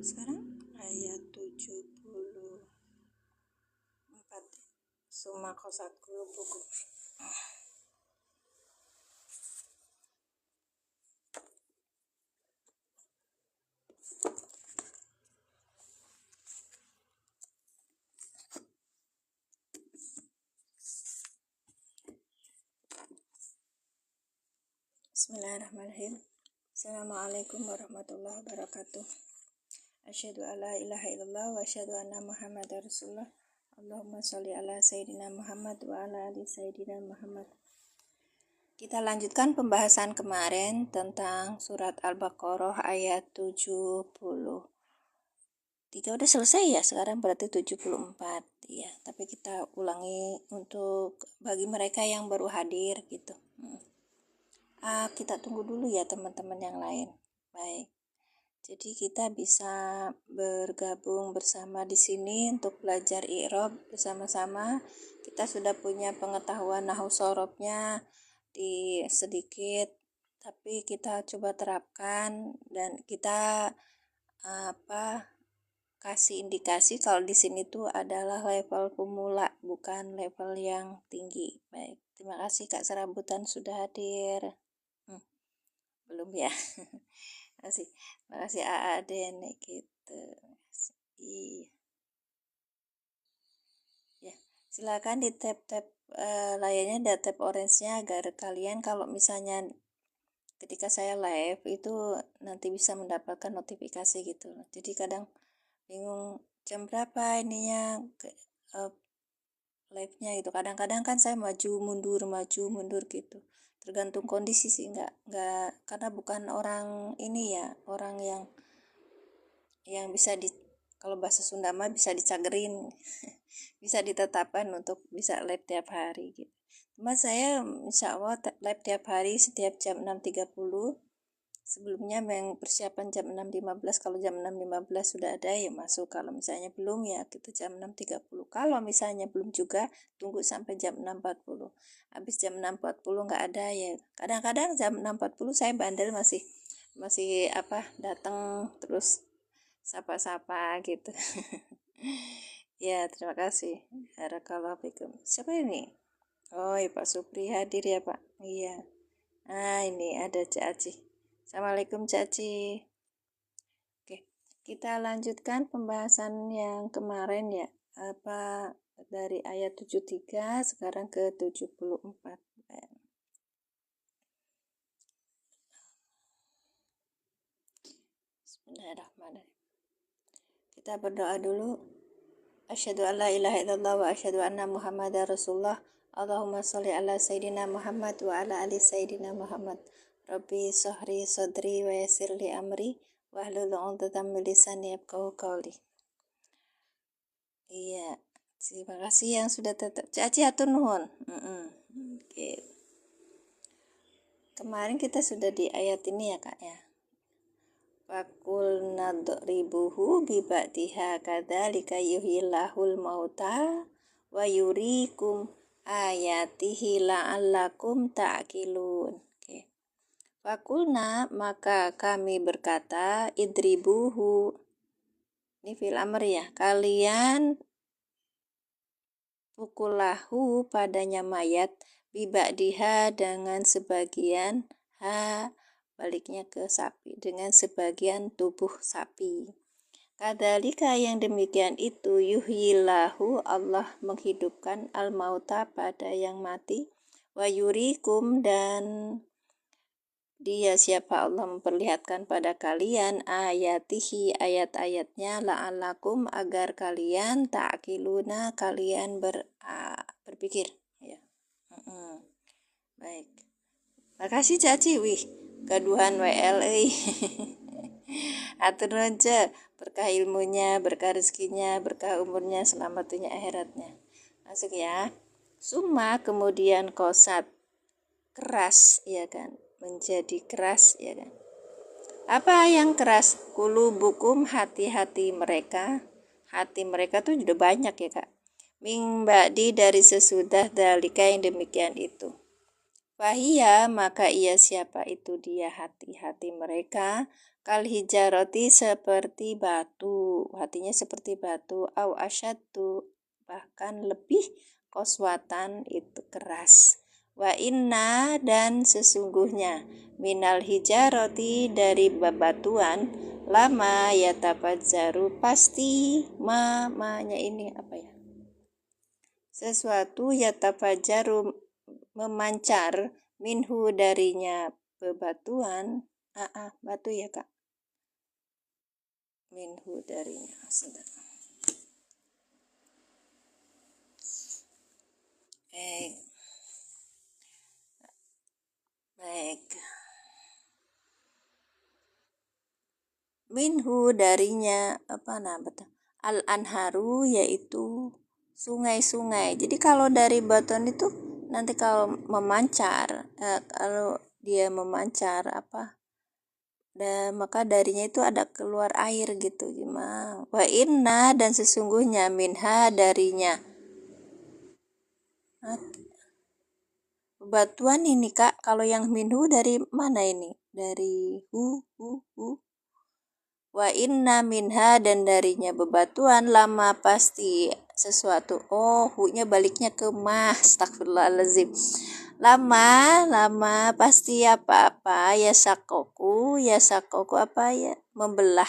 Sekarang ayat 74 Summa qasat qulubukum. Bismillahirrahmanirrahim. Assalamualaikum warahmatullahi wabarakatuh. Asyhadu alla ilaha illallah wa asyhadu anna Muhammadar Rasulullah. Allahumma sholli ala sayyidina Muhammad wa ala ali sayyidina Muhammad. Kita lanjutkan pembahasan kemarin tentang surat Al-Baqarah ayat 73. Udah selesai ya, sekarang berarti 74 ya. Tapi kita ulangi untuk bagi mereka yang baru hadir gitu. Kita tunggu dulu ya teman-teman yang lain. Baik. Jadi kita bisa bergabung bersama di sini untuk belajar i'rab bersama-sama. Kita sudah punya pengetahuan nahwu sharafnya di sedikit, tapi kita coba terapkan dan kita kasih indikasi kalau di sini tuh adalah level pemula, bukan level yang tinggi. Baik. Terima kasih Kak Serabutan sudah hadir. Belum ya. Terima kasih Aaden gitu. Iya. Ya, silakan di tab layarnya ada tab orange-nya agar kalian kalau misalnya ketika saya live itu nanti bisa mendapatkan notifikasi gitu. Jadi kadang bingung jam berapa ininya live-nya gitu. Kadang-kadang kan saya maju mundur gitu. Tergantung kondisi sih, enggak karena bukan orang ini ya, orang yang bisa kalau bahasa Sunda mah bisa dicagerin. Bisa ditetapkan untuk bisa live tiap hari gitu. Cuma saya insya Allah live tiap hari setiap jam 6.30. Sebelumnya yang persiapan jam 6.15, kalau jam 6.15 sudah ada ya masuk, kalau misalnya belum ya kita jam 6.30. Kalau misalnya belum juga tunggu sampai jam 6.40. Habis jam 6.40 nggak ada ya. Kadang-kadang jam 6.40 saya bandel masih datang terus sapa-sapa gitu. Ya, terima kasih. Barakallahu fikum. Siapa ini? Oh, ya Pak Supri hadir ya Pak. Iya. Ini ada Cak Aci. Assalamualaikum Caci. Oke, kita lanjutkan pembahasan yang kemarin ya. Dari ayat 73 sekarang ke 74. Bismillahirrahmanirrahim. Kita berdoa dulu. Asyhadu alla ilaha illallah wa asyhadu anna Muhammadar Rasulullah. Allahumma sholli ala sayyidina Muhammad wa ala ali sayyidina Muhammad. Rabbi sahri sadri wa yassir li amri wahlul 'uqdatam min lisani yafqahu qawli. Iya, terima kasih yang sudah tetap. Caci atur nuhun. Oke. Kemarin kita sudah di ayat ini ya Kak ya. Fakul nadribuhu biba'diha kadzalika yuhyillahul mauta wa yurikum ayatihi la'allakum ta'qilun. Fakulna, maka kami berkata, idribuhu. Ini fil amr ya. Kalian pukullahu padanya mayat, biba'diha dengan sebagian, baliknya ke sapi, dengan sebagian tubuh sapi. Kadzalika yang demikian itu, yuhyillahu, Allah menghidupkan al-mauta pada yang mati, wa yurikum, dan Dia siapa Allah memperlihatkan pada kalian ayatihi, ayat-ayatnya, la'allakum, agar kalian ta'qiluna, kalian berpikir ya. Baik. Makasih Caci, gaduhan WLE. Atur aja, berkah ilmunya, berkah rezekinya, berkah umurnya, selamatnya akhiratnya. Masuk ya. Summa, kemudian qasat, keras ya kan, menjadi keras ya kan. Apa yang keras? Qulubukum, hati-hati mereka. Hati mereka tuh sudah banyak ya Kak. Min ba'di, dari sesudah dalika yang demikian itu. Fahiyya, maka ia siapa itu dia hati-hati mereka. Kal hijaroti seperti batu, artinya seperti batu. Au asyaddu, bahkan lebih koswatan, itu keras. Wa inna, dan sesungguhnya, minal hijaroti, dari bebatuan, lama yatafazzaru, pasti ma-nya ini apa ya? Sesuatu yatafazzaru, memancar, minhu, darinya bebatuan. Batu ya kak, minhu, darinya. Baik, baik. Minhu, darinya apa betul? Al anharu, yaitu sungai-sungai. Jadi kalau dari batuan itu nanti kalau memancar, kalau dia memancar apa? Dan maka darinya itu ada keluar air gitu. Gimana? Wa inna, dan sesungguhnya, minha, darinya. Bebatuan ini kak, kalau yang minhu dari mana ini? Dari hu. Wa inna minha, dan darinya bebatuan, lama, pasti sesuatu. Hu-nya baliknya ke mah. Astagfirullahaladzim. Lama pasti apa-apa. Ya sakoku apa ya? Membelah.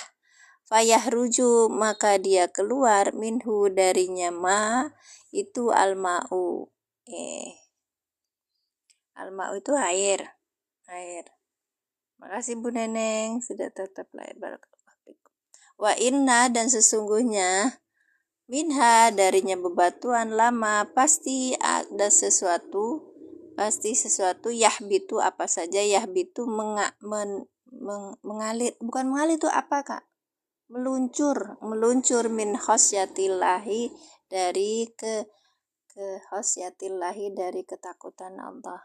Fayahruju, maka dia keluar, minhu, darinya ma, itu alma'u. Alma'u itu air. Makasih Bu Neneng sudah tetap layar. Wa inna, dan sesungguhnya, minha, darinya bebatuan, lama, pasti ada sesuatu, yahbitu, apa saja, yahbitu, mengalir, bukan mengalir itu apa kak? Meluncur min khosyatillahi, dari khosyatillahi, dari ketakutan Allah,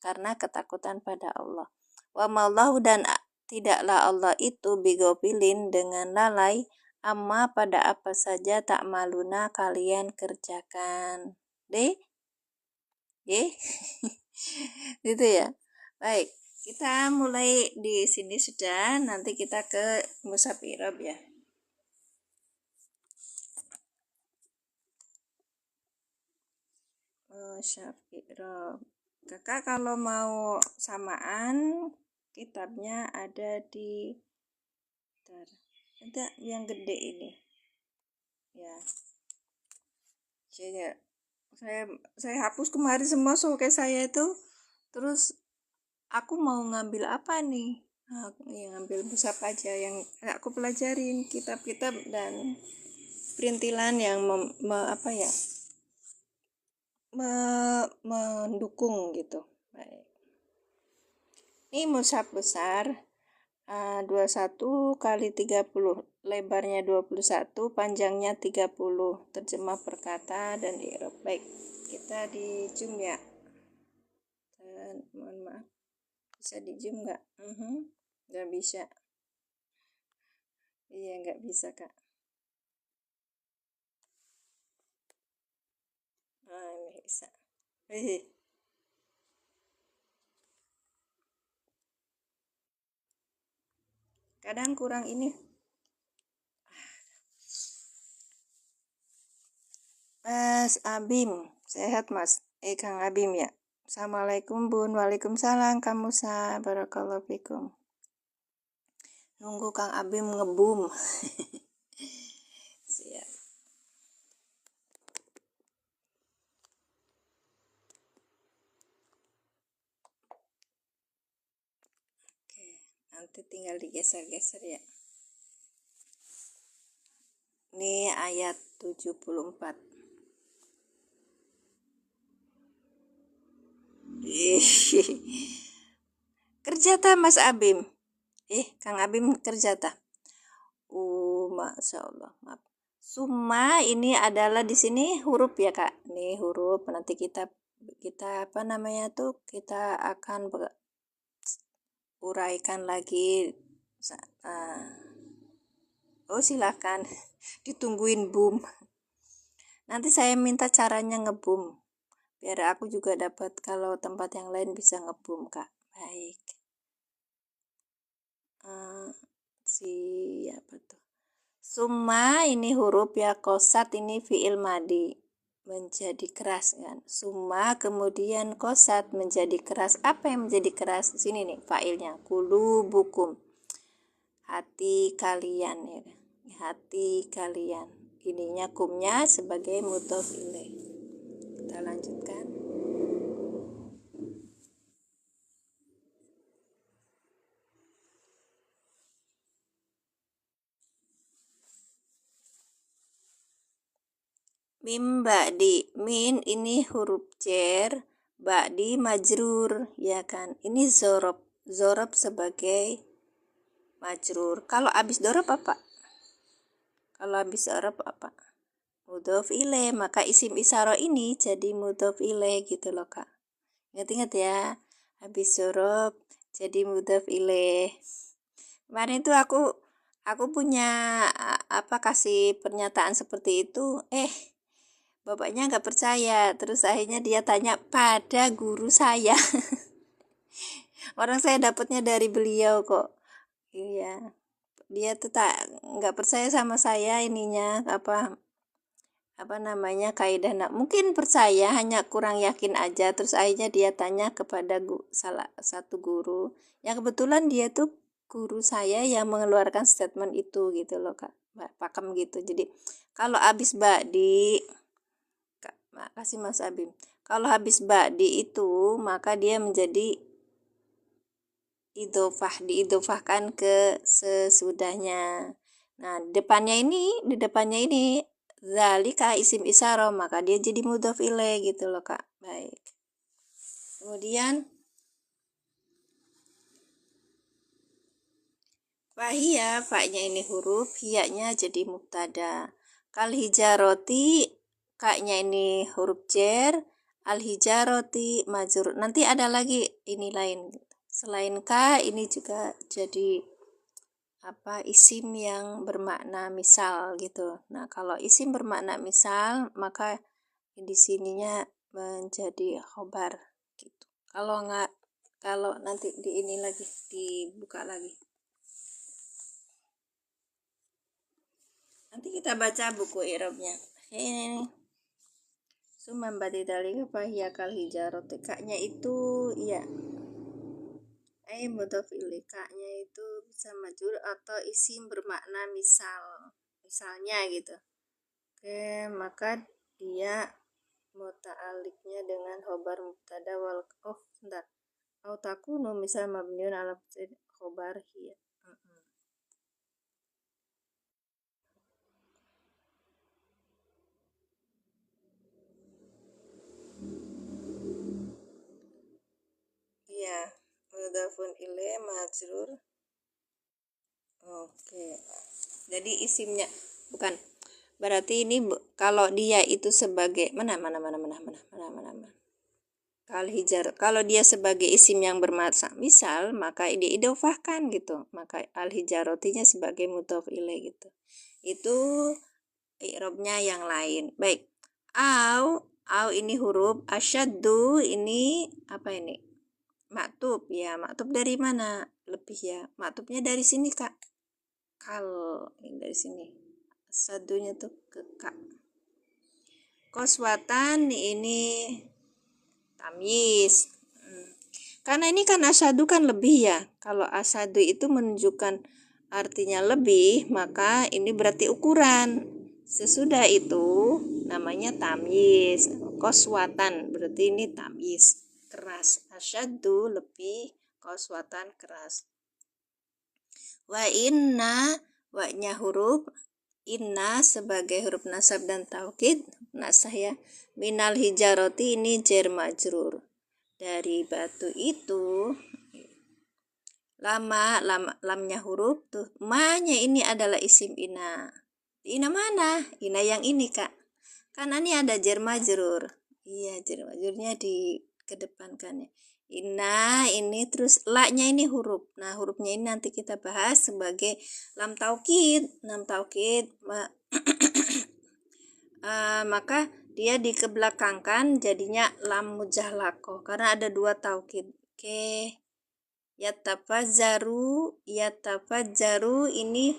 karena ketakutan pada Allah. Wa mallahu, dan tidaklah Allah itu bigofilin, dengan lalai, amma, pada apa saja, tak maluna, kalian kerjakan. Gitu ya. Baik, kita mulai di sini sudah, nanti kita ke mushaf i'rab ya. Mushaf i'rab. Kakak kalau mau samaan, kitabnya ada di ada yang gede ini ya. Saya hapus kemarin semua soal saya itu, terus aku mau ngambil apa nih? Ngambil mushaf aja yang aku pelajarin, kitab-kitab dan perintilan yang mendukung gitu. Baik. Ini mushaf besar, 21 kali 30, lebarnya 21, panjangnya 30, terjemah perkata dan i'rab. Baik, kita di zoom ya. Dan mohon maaf, bisa di zoom nggak? Nggak bisa. Iya, nggak bisa kak. Ini bisa. Kadang kurang ini. Mas Abim, sehat mas? Kang Abim ya. Assalamualaikum Bun. Waalaikumsalam Kang Musa. Barakallahu fikum. Nunggu Kang Abim ngebum. Siap. Oke, nanti tinggal digeser-geser ya. Ini ayat 74. Kerja ta Mas Abim? Kang Abim kerja ta? Masya Allah, maaf. Summa ini adalah di sini huruf ya kak. Nih huruf, nanti kita apa namanya tuh, kita akan uraikan lagi. Silakan ditungguin boom. Nanti saya minta caranya ngebum, biar aku juga dapat, kalau tempat yang lain bisa ngebum kak. Baik. apa tuh, summa ini huruf ya, kosat ini fi'il madi menjadi keras kan, summa kemudian kosat menjadi keras. Apa yang menjadi keras? Di sini nih fa'ilnya, kulubukum, hati kalian ya, hati kalian. Ininya kumnya sebagai mudhof ilaih. Kita lanjutkan. Mim ba'di, min ini huruf jar, ba'di majrur ya kan. Ini zorob sebagai majrur. Kalau habis dorob apa? Kalau habis dorob apa? Mudhof ilaih, maka isim isyarah ini jadi mudhof ilaih gitu loh Kak. Ingat-ingat ya, habis dorob jadi mudhof ilaih. Kemarin itu aku punya kasih pernyataan seperti itu, bapaknya nggak percaya, terus akhirnya dia tanya pada guru saya. Orang saya dapatnya dari beliau kok. Iya, dia tuh nggak percaya sama saya ininya apa namanya kaidah. Mungkin percaya, hanya kurang yakin aja. Terus akhirnya dia tanya kepada salah satu guru yang kebetulan dia tuh guru saya yang mengeluarkan statement itu gitu loh Kak, pakem gitu. Jadi kalau habis ba'di, makasih Mas Abim, kalau habis ba'di itu maka dia menjadi diidofahkan ke sesudahnya. Nah, di depannya ini zalika isim isyarah, maka dia jadi mudhof ilaih gitu loh Kak. Baik. Kemudian fahia, fa-nya ini huruf, hiya-nya jadi mubtada. Kal hijaroti, ka-nya ini huruf jar, al hijaroti majrur. Nanti ada lagi ini lain. Selain ka, ini juga jadi isim yang bermakna misal gitu. Nah, kalau isim bermakna misal, maka di sininya menjadi khobar gitu. Kalau nanti di ini lagi dibuka lagi. Nanti kita baca buku i'rabnya. Ini summan batidalika fahiya kal hijarati, ka-nya itu ya mudhof ilaih, ka-nya itu bisa majrur atau isim bermakna misalnya gitu. Oke, maka dia muta'alliqnya dengan khobar mubtada wal bentar. Au takunu misal mabniun ala khobar hiya. Iya, mudhafun ilaih majrur. Oke. Jadi isimnya bukan. Berarti ini kalau dia itu sebagai mana. Kalau dia sebagai isim yang bermakna misal, maka diidofahkan gitu. Maka al hijarotinya sebagai mudhof ilaih gitu. Itu i'rabnya yang lain. Baik. Au ini huruf, asyaddu ini apa ini? Maktub ya, maktub dari mana? Lebih ya. Maktubnya dari sini Kak. Kal ini dari sini. Sadunya tuh ke Kak. Koswatan ini tamyiz. Karena ini kan asadu kan lebih ya. Kalau asadu itu menunjukkan artinya lebih, maka ini berarti ukuran. Sesudah itu namanya tamyiz. Koswatan berarti ini tamyiz, keras. Asyadu lebih, koswatan keras. Wa inna, wa-nya huruf inna sebagai huruf nasab dan taukid, nasah ya. Minal hijaroti ini jar majrur. Dari batu itu, lamnya huruf tuh, ma-nya ini adalah isim ina. Ina mana? Ina yang ini Kak. Karena ini ada jar majrur. Iya, jar majrurnya dikedepankan ya. Inna ini, terus la-nya ini huruf. Nah, hurufnya ini nanti kita bahas sebagai lam taukid. Maka dia dikebelakangkan jadinya lam mujahlakoh karena ada dua taukid. Oke. Yatafajjaru ini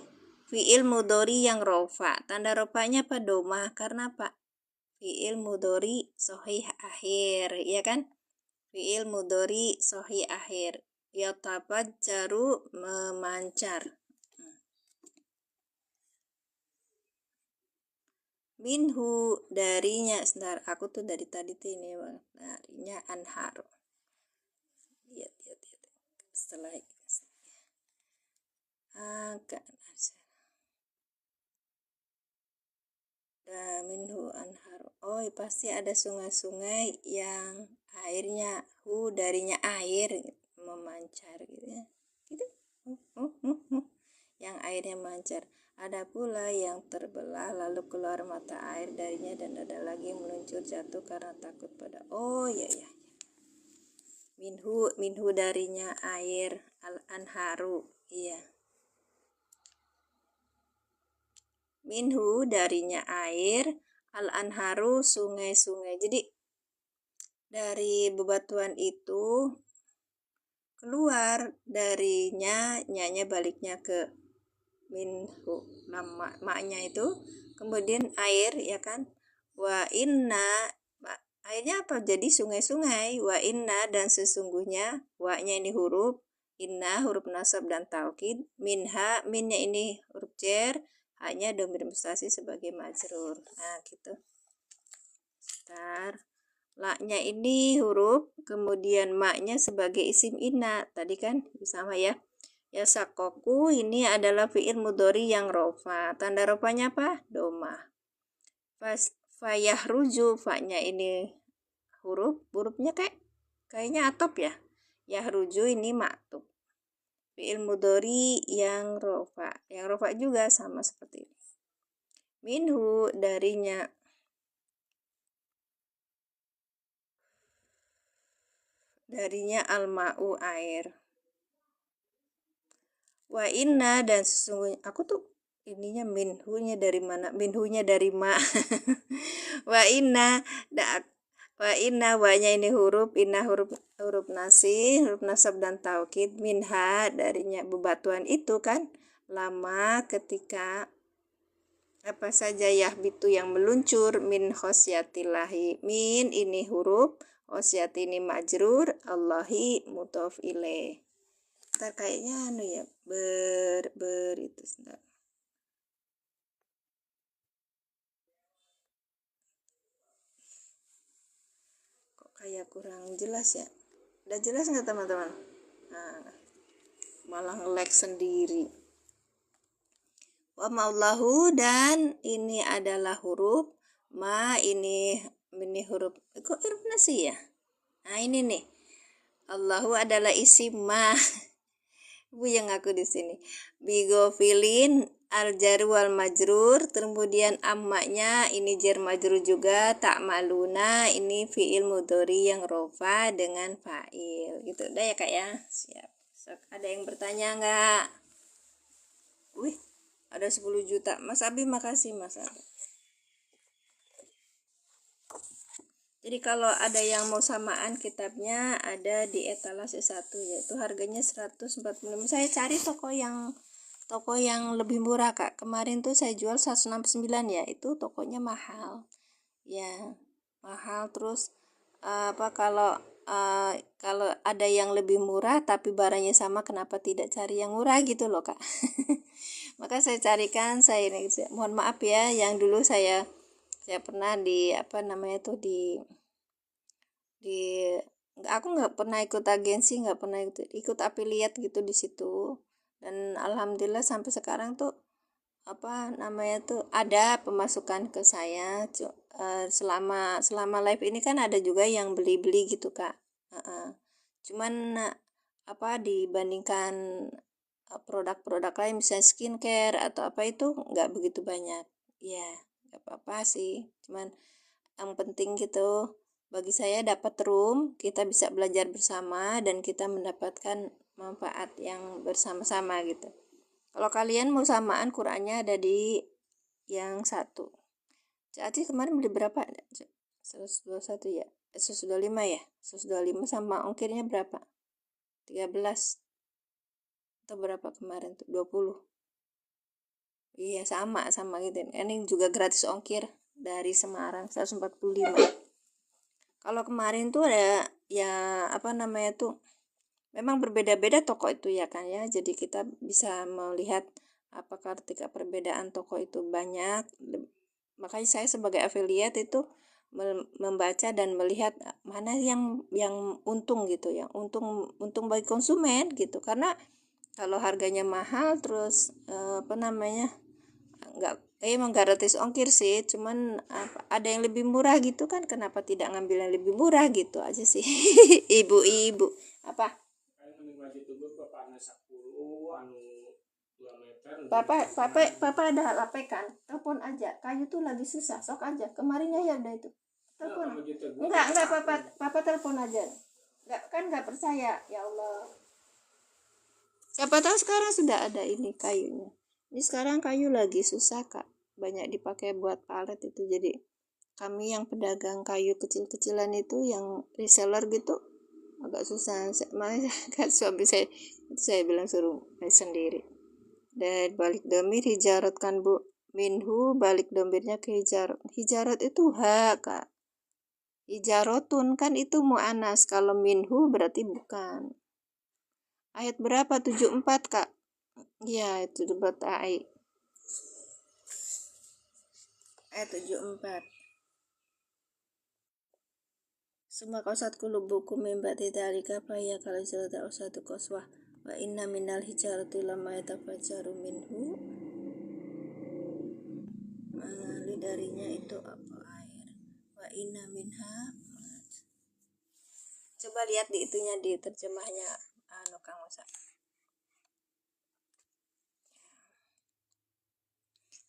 fi'il mudhari yang rofa. Tanda rofanya apa? Domah. Karena apa? Fi'il mudhari sahih akhir, ya kan? Fi'il mudhari sahih akhir. Yatafajjaru memancar. Minhu darinya, sebentar, aku tuh dari tadi tuh ini bang, darinya anharu. Lihat. Setelah agak minhu anharu. Oh, pasti ada sungai-sungai yang airnya darinya air memancar gitu ya. Gitu. Yang airnya mancar. Ada pula yang terbelah lalu keluar mata air darinya dan ada lagi meluncur jatuh karena takut pada. Oh ya. Minhu darinya air al-anharu. Iya. Minhu darinya air al-anharu sungai-sungai. Jadi dari bebatuan itu keluar darinya, nyanya baliknya ke minhu, nama maknya itu, kemudian air, ya kan? Wa inna, airnya apa? Jadi sungai-sungai. Wa inna, dan sesungguhnya, wa-nya ini huruf, inna huruf nasab dan taukid, minnya ini huruf jar, hanya dhamir mustasi sebagai majrur. Nah gitu. Bentar. La-nya ini huruf, kemudian ma-nya sebagai isim inna. Tadi kan sama ya. Ya sakoku ini adalah fi'il mudhari yang rofa. Tanda rofanya apa? Domah. Fayahruju, fa-nya ini hurufnya kayaknya atop ya. Yahruju ini maktub. Fi'il mudhari yang rofa. Yang rofa juga sama seperti ini. Minhu darinya. Darinya al-ma'u air. Wa inna, dan sesungguhnya, aku tuh ininya minhunya dari mana? Minhunya dari ma. Wa inna, wa-nya ini huruf, inna huruf nasab dan taukid, minha darinya bebatuan itu kan, lama ketika apa saja yahbitu yang meluncur, min khosyatillahi, min ini huruf, khosyati ini majrur, Allahi mudhof ilaih. Ntar kayaknya ya ber itu sebentar. Kok kayak kurang jelas ya? Udah jelas nggak teman-teman? Nah, malah nge-lag sendiri. Wa ma'allahu, dan ini adalah huruf ma, ini huruf, kok huruf nasi ya? Nah ini nih, Allahu adalah isim ma. Bu yang aku di sini. Bigofilin al-jar wal majrur, kemudian ammaknya ini jar majrur juga, tak maluna ini fi'il mudhari yang rofa dengan fa'il. Gitu udah ya Kak ya. Siap. Ada yang bertanya enggak? Wih, ada 10 juta. Mas Abi, makasih Mas Abi. Jadi kalau ada yang mau samaan kitabnya ada di etalase 1, yaitu harganya 145. Saya cari toko yang lebih murah Kak. Kemarin tuh saya jual 169 ya. Itu tokonya mahal. Ya, mahal. Terus kalau ada yang lebih murah tapi barangnya sama, kenapa tidak cari yang murah gitu loh Kak. Maka saya carikan, ini mohon maaf ya, yang dulu saya pernah di aku nggak pernah ikut agensi, nggak pernah ikut afiliat gitu di situ, dan alhamdulillah sampai sekarang tuh ada pemasukan ke saya. Selama live ini kan ada juga yang beli gitu Kak. Cuman dibandingkan produk-produk lain misalnya skincare atau apa, itu nggak begitu banyak ya. Nggak apa-apa sih, cuman yang penting gitu bagi saya dapat room, kita bisa belajar bersama dan kita mendapatkan manfaat yang bersama-sama gitu. Kalau kalian mau samaan, Qurannya ada di yang satu. Cak kemarin beli berapa? 121 ya? 125 ya? 125 sama ongkirnya berapa? 13. Atau berapa kemarin tuh? 20. Iya, sama gitu. Ini juga gratis ongkir dari Semarang 145. Kalau kemarin tuh ada ya apa namanya tuh, memang berbeda-beda toko itu ya kan ya. Jadi kita bisa melihat apakah ketika perbedaan toko itu banyak. Makanya saya sebagai affiliate itu membaca dan melihat mana yang untung gitu ya, untung bagi konsumen gitu. Karena kalau harganya mahal terus apa namanya, enggak, emang gratis ongkir sih, cuman ada yang lebih murah gitu kan, kenapa tidak ngambil yang lebih murah gitu aja sih. Ibu-ibu apa papa ada HP kan, telepon aja, kayu tuh lagi susah, sok aja kemarinnya ya udah itu telepon. Enggak papa telepon aja, enggak percaya ya Allah. Siapa tahu sekarang sudah ada ini kayunya. Ini sekarang kayu lagi susah kak, banyak dipakai buat palet itu. Jadi kami yang pedagang kayu kecil-kecilan itu, yang reseller gitu, agak susah. Malah kan suami saya itu, saya bilang suruh sendiri. Dan balik domir hijarot kan bu, minhu balik domirnya ke hijarot. Hijarot itu ha kak, hijarotun kan itu mu'anas, kalau minhu berarti bukan. Ayat berapa? 74 kak. Iya, itu debat AI. Ayat 74. Suma kosat kulubukum mimba tidalika faya kalau jalata usatu koswah wa inna minal hijarati lama yatafajaru minhu, mengalir darinya itu apa air, wa inna minha. Coba lihat di itunya, di terjemahnya Kang Musa.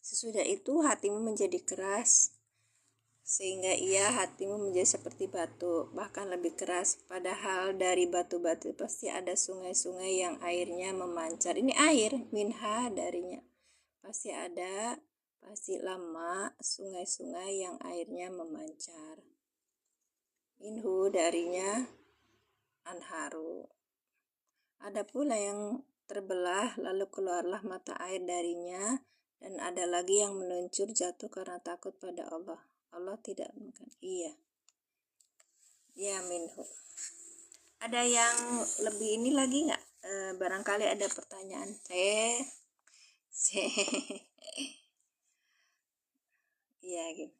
Sesudah itu hatimu menjadi keras, sehingga hatimu menjadi seperti batu, bahkan lebih keras. Padahal dari batu-batu pasti ada sungai-sungai yang airnya memancar. Ini air, minha darinya. Pasti ada, pasti lama sungai-sungai yang airnya memancar. Minhu darinya anharu. Ada pula yang terbelah lalu keluarlah mata air darinya, dan ada lagi yang meluncur jatuh karena takut pada Allah. Allah tidak makan. Iya. Ya minhu. Ada yang lebih ini lagi nggak? Barangkali ada pertanyaan. Ya gitu.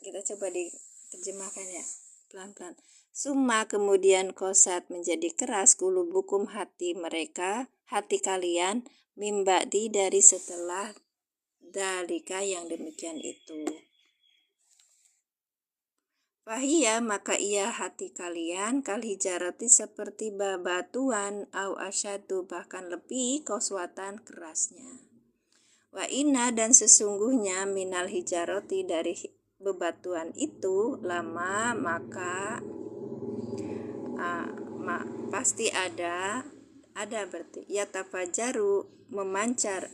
Kita coba diterjemahkan ya pelan-pelan. Summa kemudian kosat menjadi keras kulubukum hati mereka, hati kalian, mimba'di dari setelah dalika yang demikian itu. Fahiyya maka ia hati kalian kal hijarati seperti bebatuan, au asyadu bahkan lebih koswatan kerasnya. Wa inna dan sesungguhnya minal hijarati dari bebatuan itu lama maka pasti ada berarti ya tafajaru memancar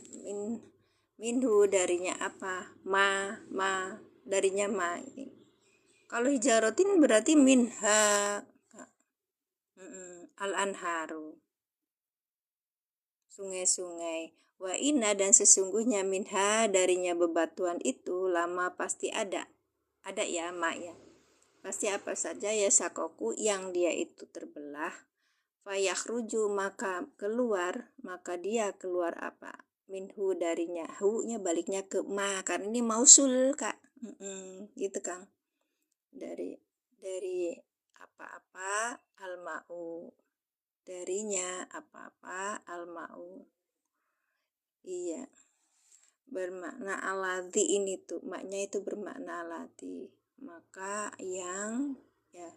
minhu darinya apa darinya ma ini. Kalau hijarotin berarti minha al-anharu, sungai-sungai. Wa inna dan sesungguhnya minha darinya bebatuan itu lama pasti ada ya ma ya. Pasti apa saja ya sakoku yang dia itu terbelah. Fayakhruju maka dia keluar apa? Minhu darinya. Hu-nya baliknya ke ma, karena ini mausul kak. Gitu Kang. Dari apa-apa al-ma'u, darinya apa-apa al-ma'u. Iya, bermakna alati ini tuh, maknya itu bermakna alati, maka yang ya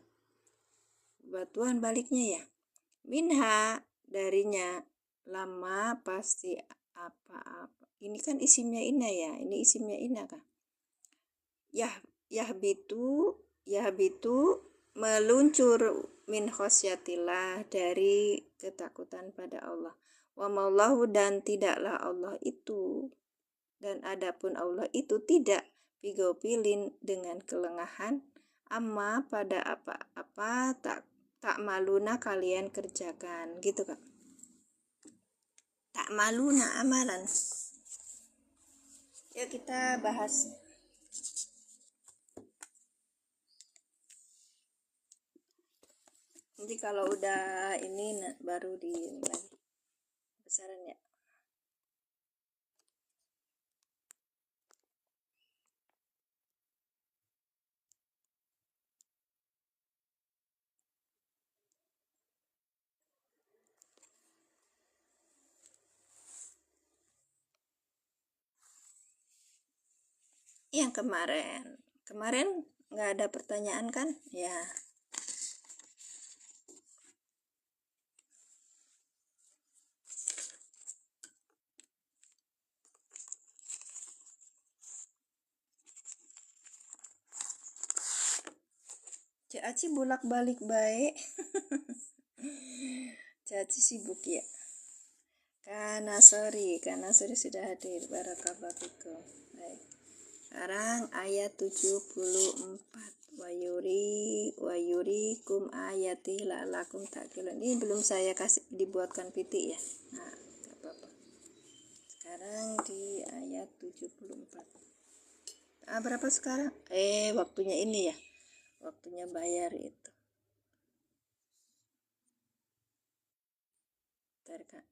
batuan baliknya ya minha darinya lama pasti apa-apa. Ini kan isimnya ina ya, ini isimnya ina kan. Yahbitu meluncur min khosyatillah dari ketakutan pada Allah. Wa maullahu dan tidaklah Allah itu, dan adapun Allah itu tidak bigopilin dengan kelengahan amma pada apa-apa tak maluna kalian kerjakan gitu Kak. Tak malu nak amalan. Yuk kita bahas. Nanti kalau udah ini baru di lagi besaran ya. Yang kemarin nggak ada pertanyaan kan ya. Cak Aci bolak-balik baik. Cak Aci sibuk ya. Karena sorry sudah hadir. Barakallahu fikum. Baik. Sekarang ayat 74. Wayurikum ayati la'alakum ta'qilun. Ini belum saya kasih dibuatkan pitik ya. Nah, enggak apa-apa. Sekarang di ayat 74. Berapa sekarang? Waktunya ini ya. Waktunya bayar itu. Bentar, Kak.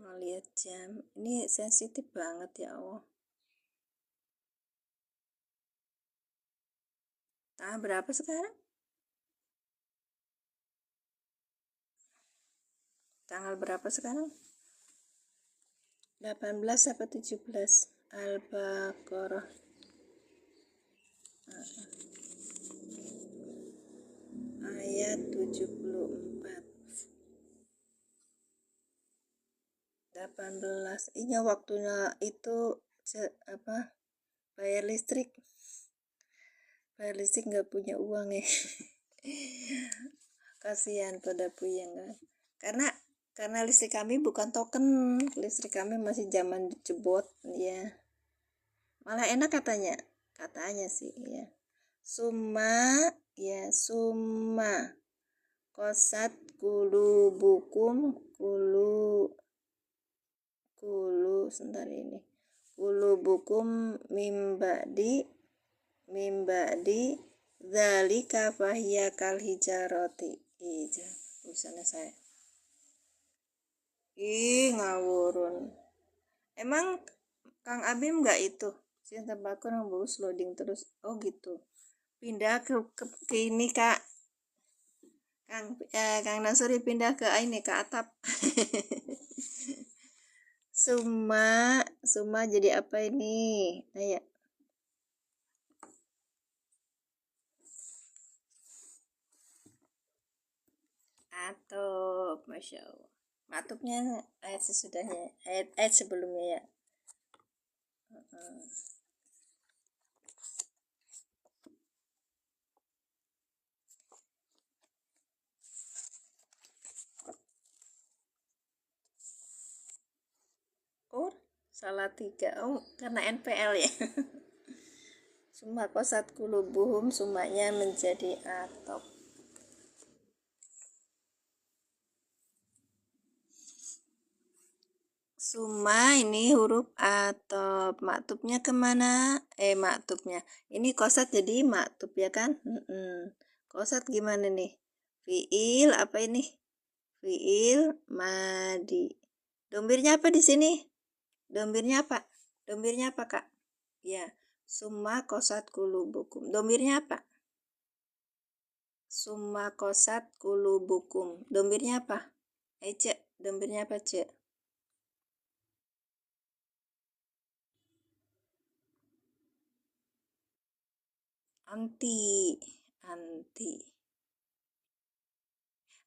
Mau lihat jam. Ini sensitif banget ya Allah. Berapa sekarang? Tanggal berapa sekarang? 18 apa 17? Al-Baqarah. Ayat 74. 18. Ini waktunya itu bayar listrik. Bayar listrik nggak punya uang ya. Kasihan pada puyeng kan. Karena listrik kami bukan token, listrik kami masih zaman jebot ya. Malah enak katanya sih ya. Summa kosat kulubukum sebentar ini. Kulubukum mimba'di dzalika fahiya kal hijarati. Tulisannya saya. Ngawurun. Emang Kang Abim nggak itu? Cinta bakar yang bagus loading terus. Oh gitu. Pindah ke ini Kak. Kang Nasuri pindah ke ini ke atap. Suma jadi apa ini? Ayo. Atop, Masya Allah. Matupnya ayat sesudahnya, ayat sebelumnya ya. Salah 3. Karena NPL ya. Summa kosat kulubuhum, sumanya menjadi atop. Summa ini huruf atop. Maktubnya kemana? Maktubnya. Ini kosat jadi maktub ya kan? Kosat gimana nih? Fiil apa ini? Fiil madi. Domirnya apa di sini? Domirnya apa Kak? Ya. Summa kosat kulubukum. Domirnya apa? Summa kosat kulubukum. Domirnya apa? Cek. Domirnya apa, Cek?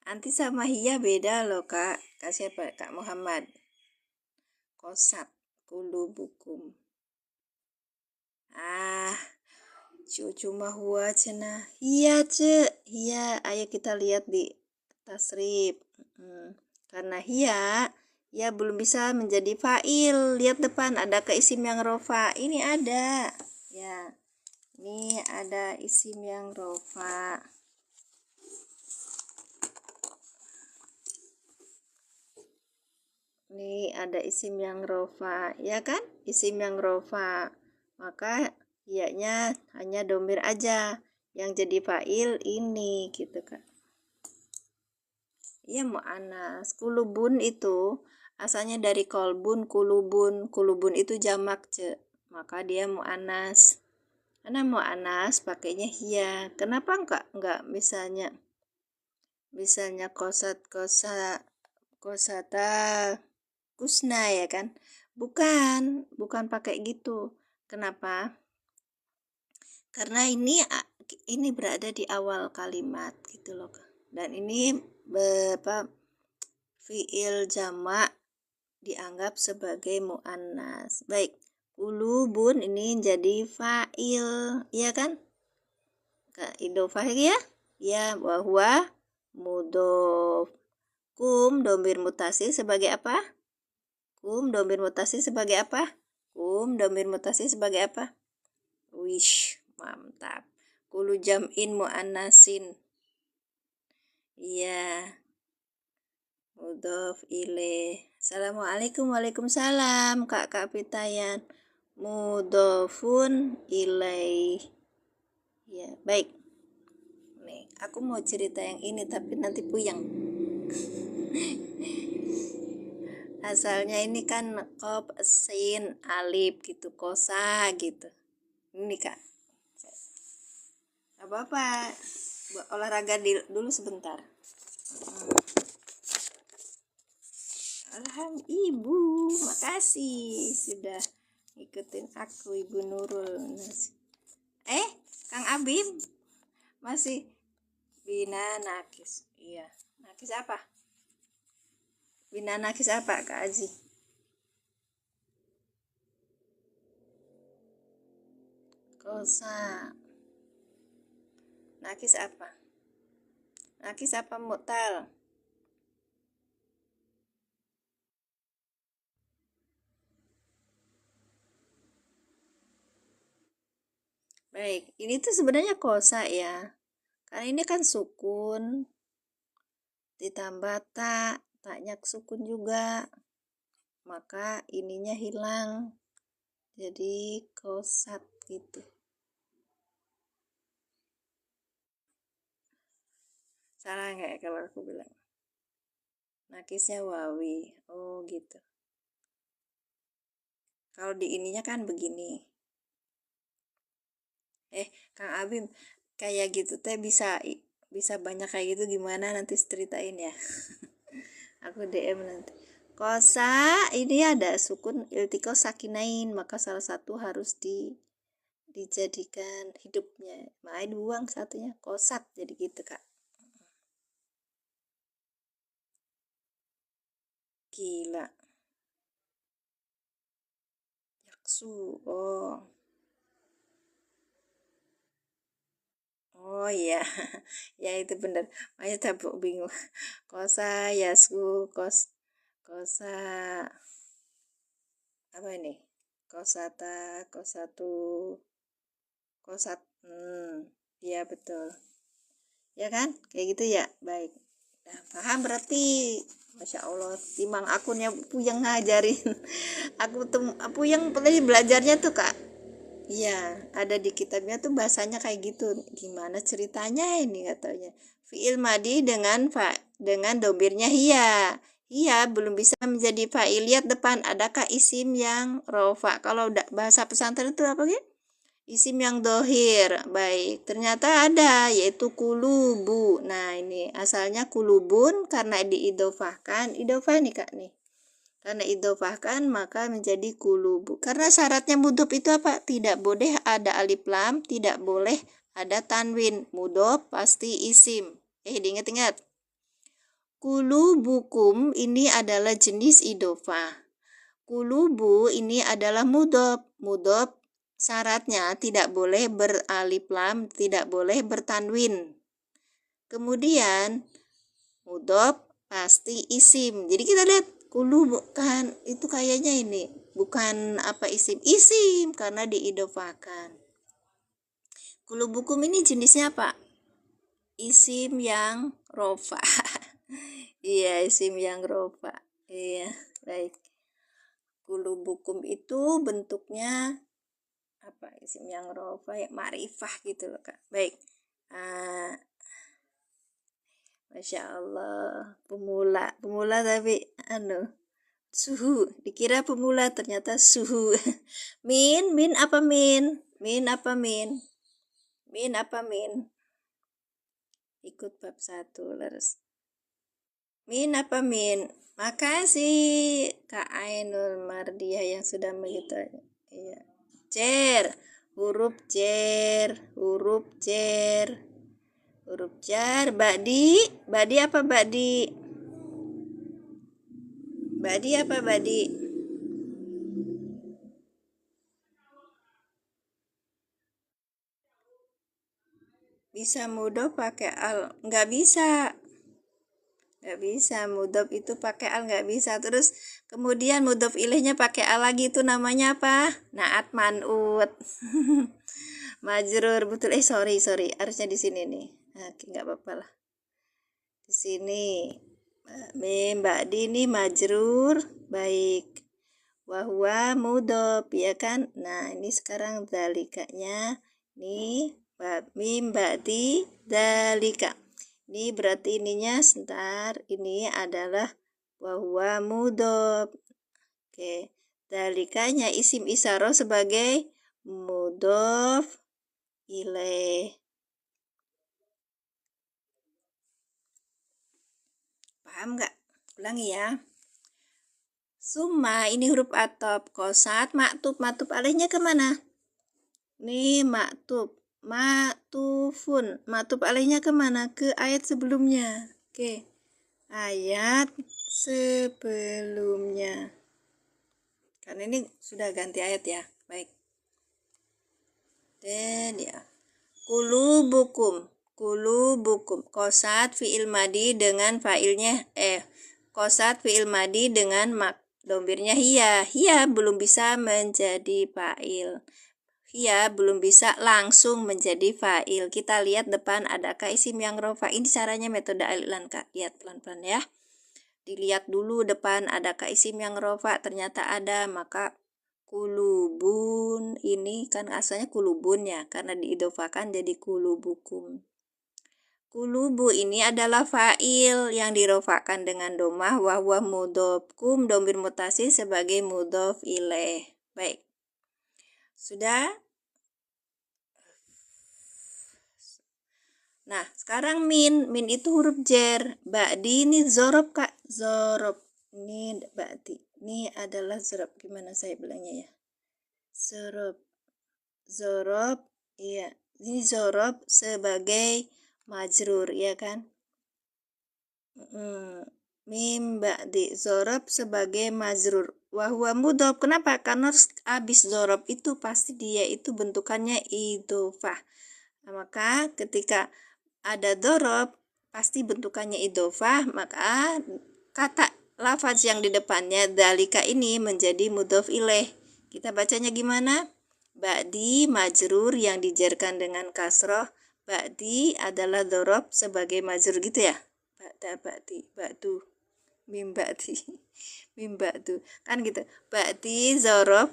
Anti sama hiya beda loh Kak. Siapa? Kak Muhammad. Kosat kulubukum. Cuma huwa cina. Iya Cek. Iya, ayo kita lihat di tasrif. Karena hiya belum bisa menjadi fa'il. Lihat depan ada ke isim yang rofa. Ini ada. Ya. Ini ada isim yang rofa. Nih ada isim yang rofa, ya kan? Isim yang rofa. Maka iyanya hanya domir aja. Yang jadi fa'il ini gitu kan. Iya mu'anas. Kulubun itu asalnya dari kolbun, kulubun. Kulubun itu jamak, ce. Maka dia mu'anas. Karena mu'anas pakainya hiya. Kenapa enggak misalnya kosata kusna ya kan? Bukan pakai gitu. Kenapa? Karena ini berada di awal kalimat gitu loh. Dan ini fiil jamak dianggap sebagai muannas. Baik, kulubun ini jadi fa'il, iya kan? Idofah ya? Ya, bahwa mudof. Kum domir mutasi sebagai apa? Kum domir mutasi sebagai apa? Kum domir mutasi sebagai apa? Wish, mantap. Kulu jam'in mu'annasin. Iya. Mudhof ilaih. Assalamualaikum, waalaikumsalam Kak Pitayan. Mudhofun ilaih. Ya, baik. Nih, aku mau cerita yang ini tapi nanti puyeng. Asalnya ini kan qaf, sin, alif gitu, kosa gitu. Ini Kak. Apa-apa. Olahraga dulu sebentar. Alhamdulillah Ibu, makasih sudah ikutin aku Ibu Nurul. Kang Abim masih Bina Nakis. Iya, Nakis apa? Bina Nakis apa Kak Aji? Kosa. Nakis apa? Nakis apa mutal? Baik, ini tuh sebenarnya kosa ya. Karena ini kan sukun ditambah taknya sukun juga. Maka ininya hilang. Jadi kosat gitu. Salah nggak kalau aku bilang? Nakisnya wawi. Oh gitu. Kalau di ininya kan begini. Kang Abim, kayak gitu teh bisa banyak kayak gitu gimana nanti ceritain ya. Aku DM nanti. Kosa ini ada sukun iltiko sakinain, maka salah satu harus dijadikan hidupnya. Makanya dibuang satunya kosat jadi gitu Kak. Gila. Yaksu. Oh iya. Ya itu bener. Makanya tabuk bingung. Kosa yasku kosa apa ini? Kosata, kosatu, kosat. Iya betul. Ya kan? Kayak gitu ya. Baik. Nah, paham berarti. Masya Allah, timang akunnya puyeng ngajarin. Aku tuh puyeng tadi belajarnya tuh Kak. Iya, ada di kitabnya tuh bahasanya kayak gitu. Gimana ceritanya ini katanya. Fi'il madi dengan domirnya hiya. Hiya belum bisa menjadi fa'il. Lihat depan adakah isim yang rofa. Kalau bahasa pesantren itu apa gitu? Isim yang dohir. Baik, ternyata ada yaitu kulubu. Nah, ini asalnya kulubun karena diidofahkan. Idofah nih Kak nih. Karena idofahkan maka menjadi kulubu. Karena syaratnya mudhof itu apa? Tidak boleh ada alif lam, tidak boleh ada tanwin. Mudhof pasti isim. Diingat-ingat. Kulubukum ini adalah jenis idofah. Kulubu ini adalah mudhof. Mudhof syaratnya tidak boleh beralif lam, tidak boleh bertanwin. Kemudian mudhof pasti isim. Jadi kita lihat kulu bukan itu kayaknya ini bukan apa isim karena diidofahkan. Kulu bukum ini jenisnya apa? Isim yang rofa. Iya, isim yang rofa. Iya. Baik. Kulubukum itu bentuknya apa? Isim yang rofa ya, ma'rifah gitu loh Kak. Baik. Masya Allah, pemula tapi suhu, dikira pemula ternyata suhu. Min apa min? Min apa min? Min apa min? Ikut bab 1 leres. Min apa min? Makasih Kak Ainul Mardiah yang sudah menghitung. Iya. Cer, huruf cer, huruf cer. Huruf jar, badi apa badi? Badi apa badi? Bisa mudhof pakai al? Nggak bisa. Nggak bisa, mudhof itu pakai al nggak bisa. Terus kemudian mudhof ilaihnya pakai al lagi, itu namanya apa? Naat man'ut. Majrur, betul. Sorry, harusnya di sini nih. Oke, nggak apa-apa lah. Di sini. Mim ba'di ini majrur, baik. Wahwa mudhof, ya kan? Nah, ini sekarang dalikanya. Ini mim ba'di dalika. Ini berarti ininya sebentar. Ini adalah wahwa mudhof. Oke. Dalikanya isim isyarah sebagai mudhof ilaih. Paham nggak? Ulangi ya. Summa ini huruf atop, kosat maktub alaihnya kemana? Nih maktub, maktufun, maktub alaihnya kemana? Ke ayat sebelumnya. Oke, ayat sebelumnya. Karena ini sudah ganti ayat ya. Baik. Dan ya, kulubukum, kosat fi'il madi dengan fa'ilnya kosat fi'il madi dengan domirnya hiya belum bisa menjadi fa'il, hiya belum bisa langsung menjadi fa'il. Kita lihat depan adakah isim yang rofa. Ini caranya metode al-i'lan Kak, lihat pelan-pelan ya. Dilihat dulu depan adakah isim yang rofa, ternyata ada, maka kulubun ini kan asalnya kulubun ya, karena diidofakan jadi kulubukum. Kulubu ini adalah fa'il yang dirofakan dengan domah wahwa mudhof, kum domir mutasil sebagai mudhof ilaih. Baik. Sudah? Nah, sekarang min itu huruf jer. Ba'di ini zorob Kak, zorob. Ini ba'di. Ini adalah zorob. Gimana saya bilangnya ya? Zorob, iya. Ini zorob sebagai majrur, ya kan? Mim ba'di zorob sebagai majrur. Wahwa mudhof. Kenapa? Karena habis zorob itu pasti dia itu bentukannya idhofah. Nah, maka ketika ada dorob pasti bentukannya idhofah, maka kata lafaz yang di depannya dalika ini menjadi mudhof ilaih. Kita bacanya gimana? Ba'di majrur yang dijarkan dengan kasroh. Ba'di adalah dorob sebagai majrur gitu ya. Ba'di, ba'du, mim ba'di, mim ba'du. Kan gitu. Ba'di zorob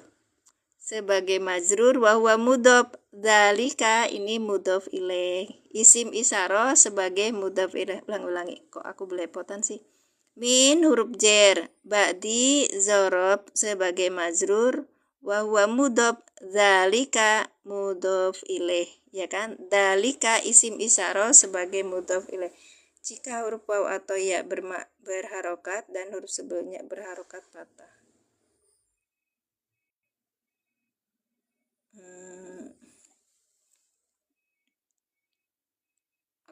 sebagai majrur wahwa mudhof, dalika ini mudhof ilaih. Isim isyarah sebagai mudhof ilaih. Ulangi. Kok aku belepotan sih? Min huruf jer, ba'di zorob sebagai majrur wahwa mudhof, dalika mudhof ilaih. Ya kan? Dalika isim isyarah sebagai mudhof ilaih. Jika huruf waw atau ya berharokat dan huruf sebelumnya berharokat patah.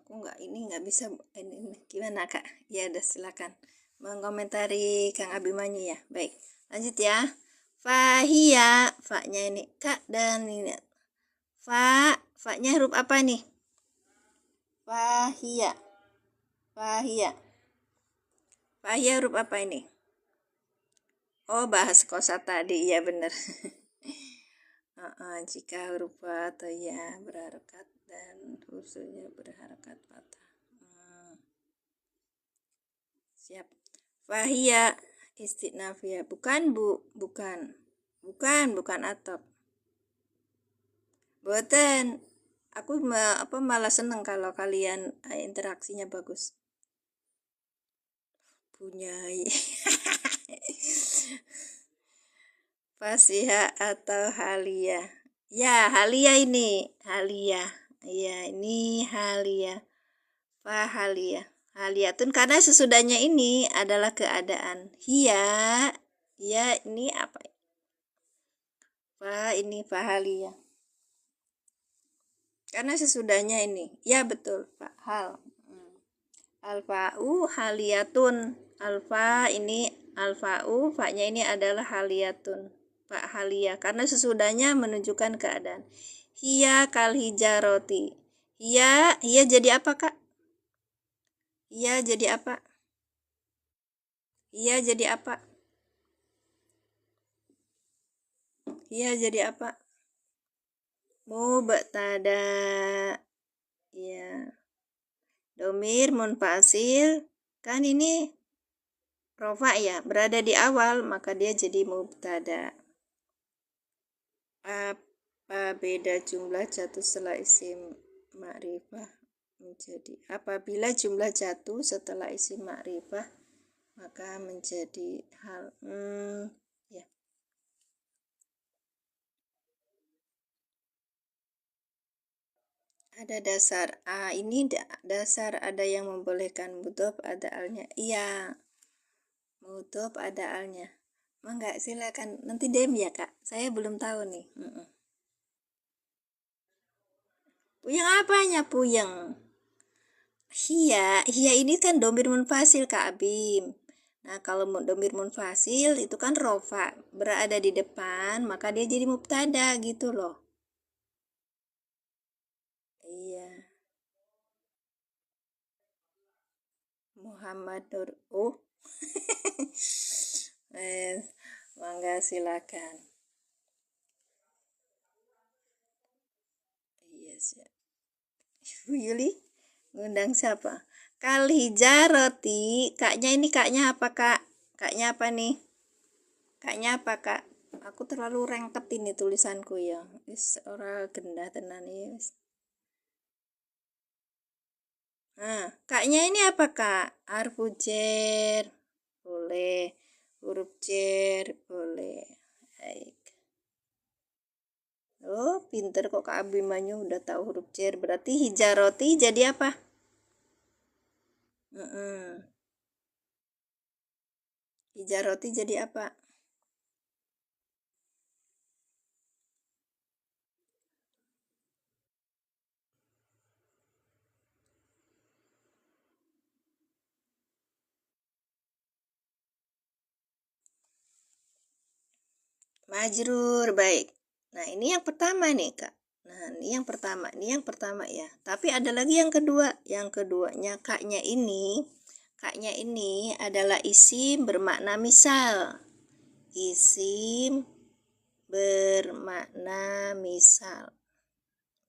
Aku nggak bisa ini gimana Kak? Ya udah silakan mengomentari Kang Abimanyu ya. Baik, lanjut ya. Fahia, fa-nya ini Kak, dan ini fa-nya huruf apa nih? Fahia, fahia huruf apa ini? Oh, bahas kosa tadi, ya bener. Jika huruf fa atau ya berharokat dan huruf sebelumnya berharokat patah. Siap. Fahia Istinafiyah. Bukan, Bu. Bukan atop. Boten. Aku malah seneng kalau kalian interaksinya bagus. Punyai. Fasiha atau halia? Ya, halia ini. Halia. Ya, ini halia. Fahalia. Haliyatun karena sesudahnya ini adalah keadaan. Hiya. Ya, ini apa? Ini fahalia. Karena sesudahnya ini. Ya, betul. Hal. Alfa'u haliyatun. Alfa ini alfa'u, fa-nya ini adalah haliyatun. Fa halia karena sesudahnya menunjukkan keadaan. Hiya kal hijaroti. Hiya jadi apa, Kak? Hiya jadi apa? Hiya jadi apa? Hiya jadi apa? Mubtada. Ya. Domir munfasil. Kan ini rofa ya, berada di awal, maka dia jadi mubtada. Apa beda jumlah jatuh setelah isim ma'rifah menjadi apabila jumlah jatuh setelah isim ma'rifah maka menjadi hal ya. Ada dasar ini dasar ada yang membolehkan mudhof ada alnya. Iya, mudhof ada alnya. Enggak, silakan nanti DM ya, Kak, saya belum tahu nih. Puyeng apanya puyeng? Hiya ini kan domir munfasil, Kak Abim. Nah, kalau domir munfasil itu kan rofa, berada di depan, maka dia jadi mubtada gitu loh. Iya. Muhammad Nur. Mangga silakan. Iya sih. Yuli ngundang siapa? Kal hijaroti. Kaknya ini kaknya apa, Kak? Kaknya apa nih? Kaknya apa, Kak? Aku terlalu rengket ini tulisanku ya. Ora gendah tenan ya. Nah, kaknya ini apa, Kak? Harfu jer. Boleh. Huruf jer. Boleh. Baik. Oh, pinter kok Kak Abimanyu udah tahu huruf jer. Berarti hijaroti jadi apa? Hijaroti jadi apa? Majrur, baik. Nah, ini yang pertama nih, Kak. Nah, ini yang pertama ya. Tapi ada lagi yang kedua. Yang keduanya kaknya ini adalah isim bermakna misal. Isim bermakna misal.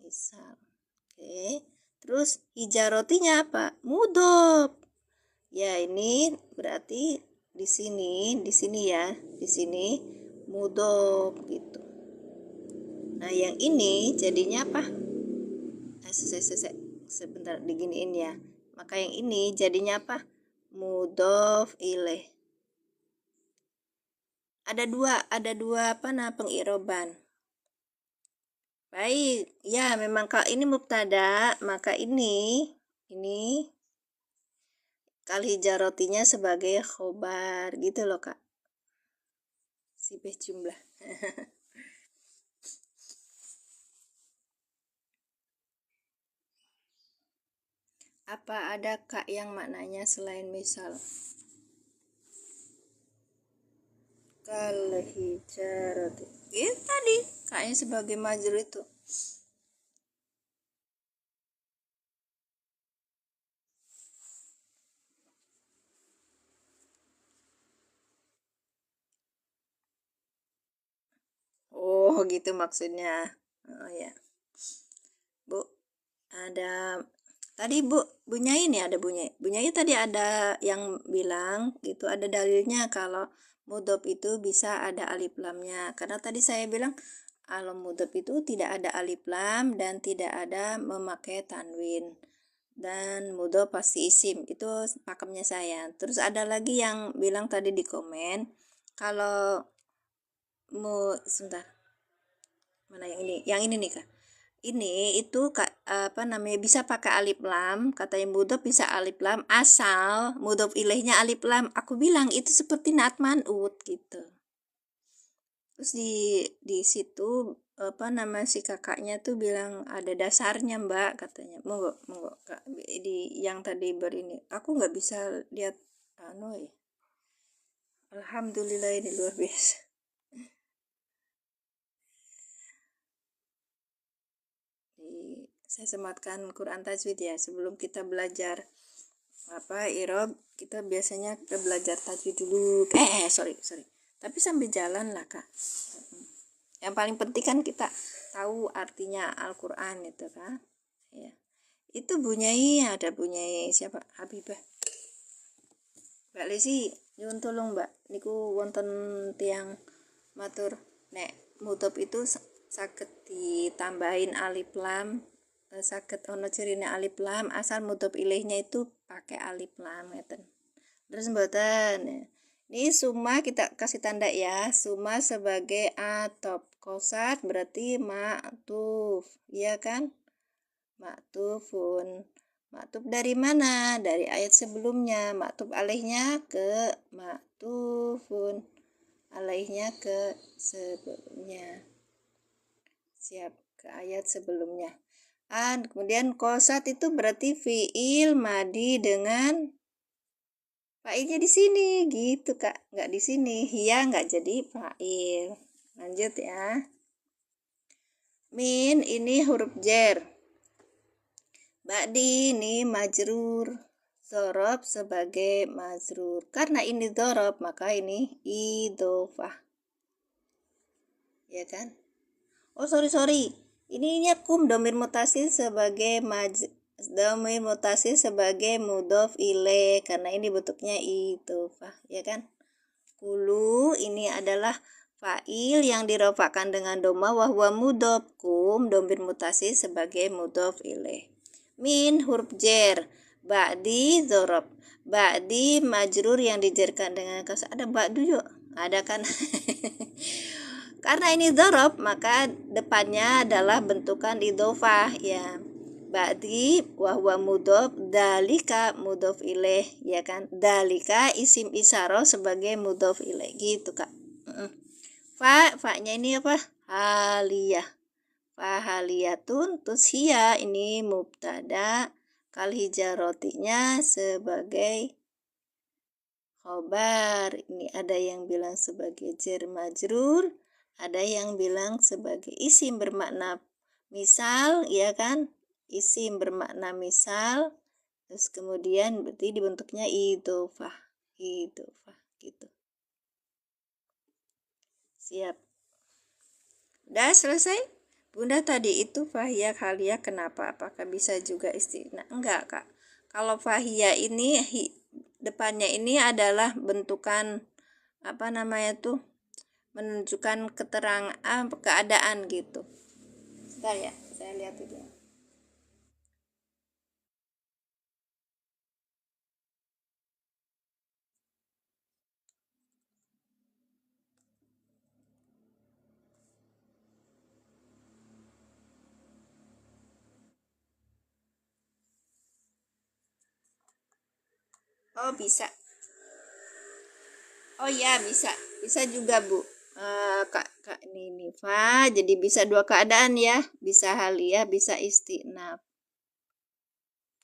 Oke. Terus hijarotinya apa? Mudhof. Ya, ini berarti di sini ya, di sini mudhof gitu. Nah, yang ini jadinya apa? Sebentar diginiin ya. Maka yang ini jadinya apa? Mudhof ilaih. Ada dua pengiroban. Baik, ya memang kalau ini mubtada, maka ini kal hijarotinya sebagai khobar gitu loh, Kak. Sibeh jumlah. Apa ada Kak yang maknanya selain misal? Kal hijaroti. Itu tadi kaknya sebagai majrur itu. Oh, gitu maksudnya. Oh ya. Bu, ada Tadi Bunyai ini ada Bunyai tadi ada yang bilang gitu, ada dalilnya kalau mudhof itu bisa ada alif lamnya. Karena tadi saya bilang kalau mudhof itu tidak ada alif lam dan tidak ada memakai tanwin. Dan mudhof pasti isim. Itu pakemnya saya. Terus ada lagi yang bilang tadi di komen kalau sebentar. Mana yang ini? Yang ini nih, Kak. Ini itu apa namanya, bisa pakai alif lam, katanya mudhof bisa alif lam asal mudhof ilaihnya alif lam. Aku bilang itu seperti naat man'ut gitu. Terus di situ apa nama si kakaknya tuh bilang ada dasarnya Mbak, katanya. Monggo Kak, di yang tadi berini. Aku nggak bisa lihat ya. Alhamdulillah ini luar biasa. Saya sematkan Quran tajwid ya sebelum kita belajar irob. Kita biasanya belajar tajwid dulu. Sorry tapi sambil jalan lah Kak. Yang paling penting kan kita tahu artinya Al-Quran itu kan ya. Itu Bunyai, ada Bunyai siapa, Habibah, Mbak Lesi nyuwun tolong Mbak niku wonten tiang matur nek mudhof itu saged ditambahin alif lam, saged ono cirine alif lam asal mudhof ilaihnya itu pakai alif lam ngeten. Terus mboten ini summa kita kasih tanda ya, summa sebagai atop, kosat berarti ma'tuf ya kan, ma'tufun. Ma'tuf dari mana? Dari ayat sebelumnya. Ma'tuf alaihnya ke ma'tufun, alaihnya ke sebelumnya. Siap, ke ayat sebelumnya. Kemudian kosat itu berarti fi'il madi dengan fa'ilnya di sini gitu Kak, nggak di sini. Hiya nggak jadi fa'il. Lanjut ya. Min ini huruf jer. Ba'di ini majrur. Zorob sebagai majrur. Karena ini zorob maka ini idofah. Ya kan? Oh sorry. Ininya kum domir mutasil sebagai domir mutasil sebagai mudhof ilaih karena ini bentuknya idofah, ya kan? Kulu ini adalah fa'il yang dirofakkan dengan doma wahwa mudhof, kum domir mutasil sebagai mudhof ilaih. Min huruf jer, ba'di dzorob, ba'di majrur yang dijerkan dengan kasar. Ada ba'du yuk, ada kan? Karena ini dzorob maka depannya adalah bentukan idofah ya. Ba'di wahwa mudhof, dalika mudhof ilaih ya kan. Dalika isim isyarah sebagai mudhof ilaih gitu Kak. Fa-nya ini apa? Haliyah. Fahaliyatun, terus hiya ini mubtada, kal hijarotinya sebagai khobar. Ini ada yang bilang sebagai jar majrur, ada yang bilang sebagai isim bermakna misal, ya kan? Isim bermakna misal, terus kemudian berarti dibentuknya idofah gitu. Siap. Udah selesai? Bunda tadi itu fahiyah khaliyah kenapa? Apakah bisa juga istina? Enggak Kak. Kalau fahiyah ini depannya ini adalah bentukan apa namanya tuh, menunjukkan keterangan keadaan gitu. Sebentar ya, saya lihat itu. Oh bisa. Oh ya bisa juga Bu. Kak ini fa, jadi bisa dua keadaan ya, bisa haliyah, bisa istinaf.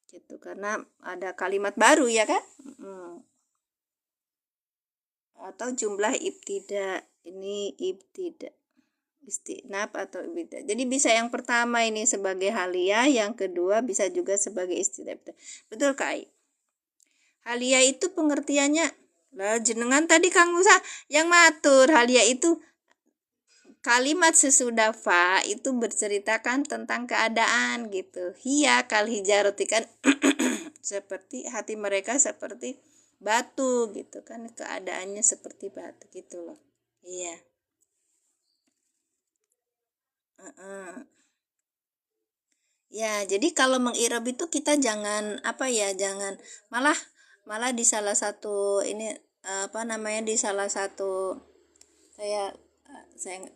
Gitu karena ada kalimat baru ya kan? Atau jumlah ibtida, ini ibtida, istinaf atau ibtida. Jadi bisa yang pertama ini sebagai haliyah, yang kedua bisa juga sebagai istinaf. Betul Kak? Haliyah itu pengertiannya lah jenengan tadi Kang Musa yang matur. Haliyah itu kalimat sesudah fa itu berceritakan tentang keadaan gitu. Hiya kal hijarati kan seperti hati mereka seperti batu gitu kan, keadaannya seperti batu gitu loh. Iya. Ya, jadi kalau mengirob itu kita jangan apa ya, jangan malah malah di salah satu ini apa namanya, di salah satu saya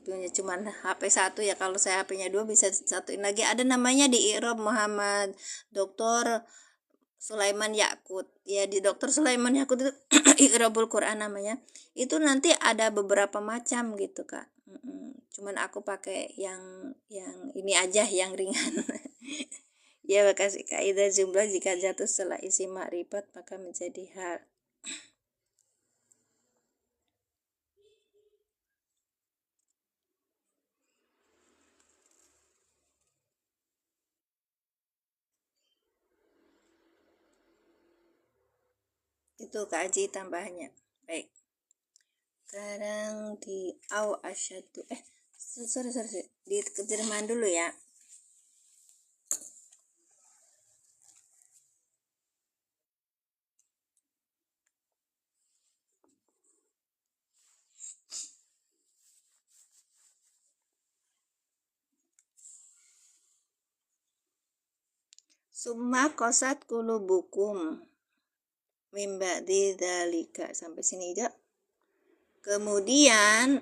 punya cuman HP satu ya, kalau saya HP-nya dua bisa satuin lagi, ada namanya di irob Muhammad Dr. Sulaiman Yakut ya, di Dr. Sulaiman Yakut itu Irobul Quran namanya, itu nanti ada beberapa macam gitu kak. Cuman aku pakai yang ini aja, yang ringan. Ya, makasih kaidah jumlah jika jatuh setelah isi makrifat maka menjadi hal. Itu kaji tambahannya. Baik. Sekarang di au asyadu sorry di terjemahan dulu ya. Summa kosat kulubukum mimba di dalika, sampai sini aja. Kemudian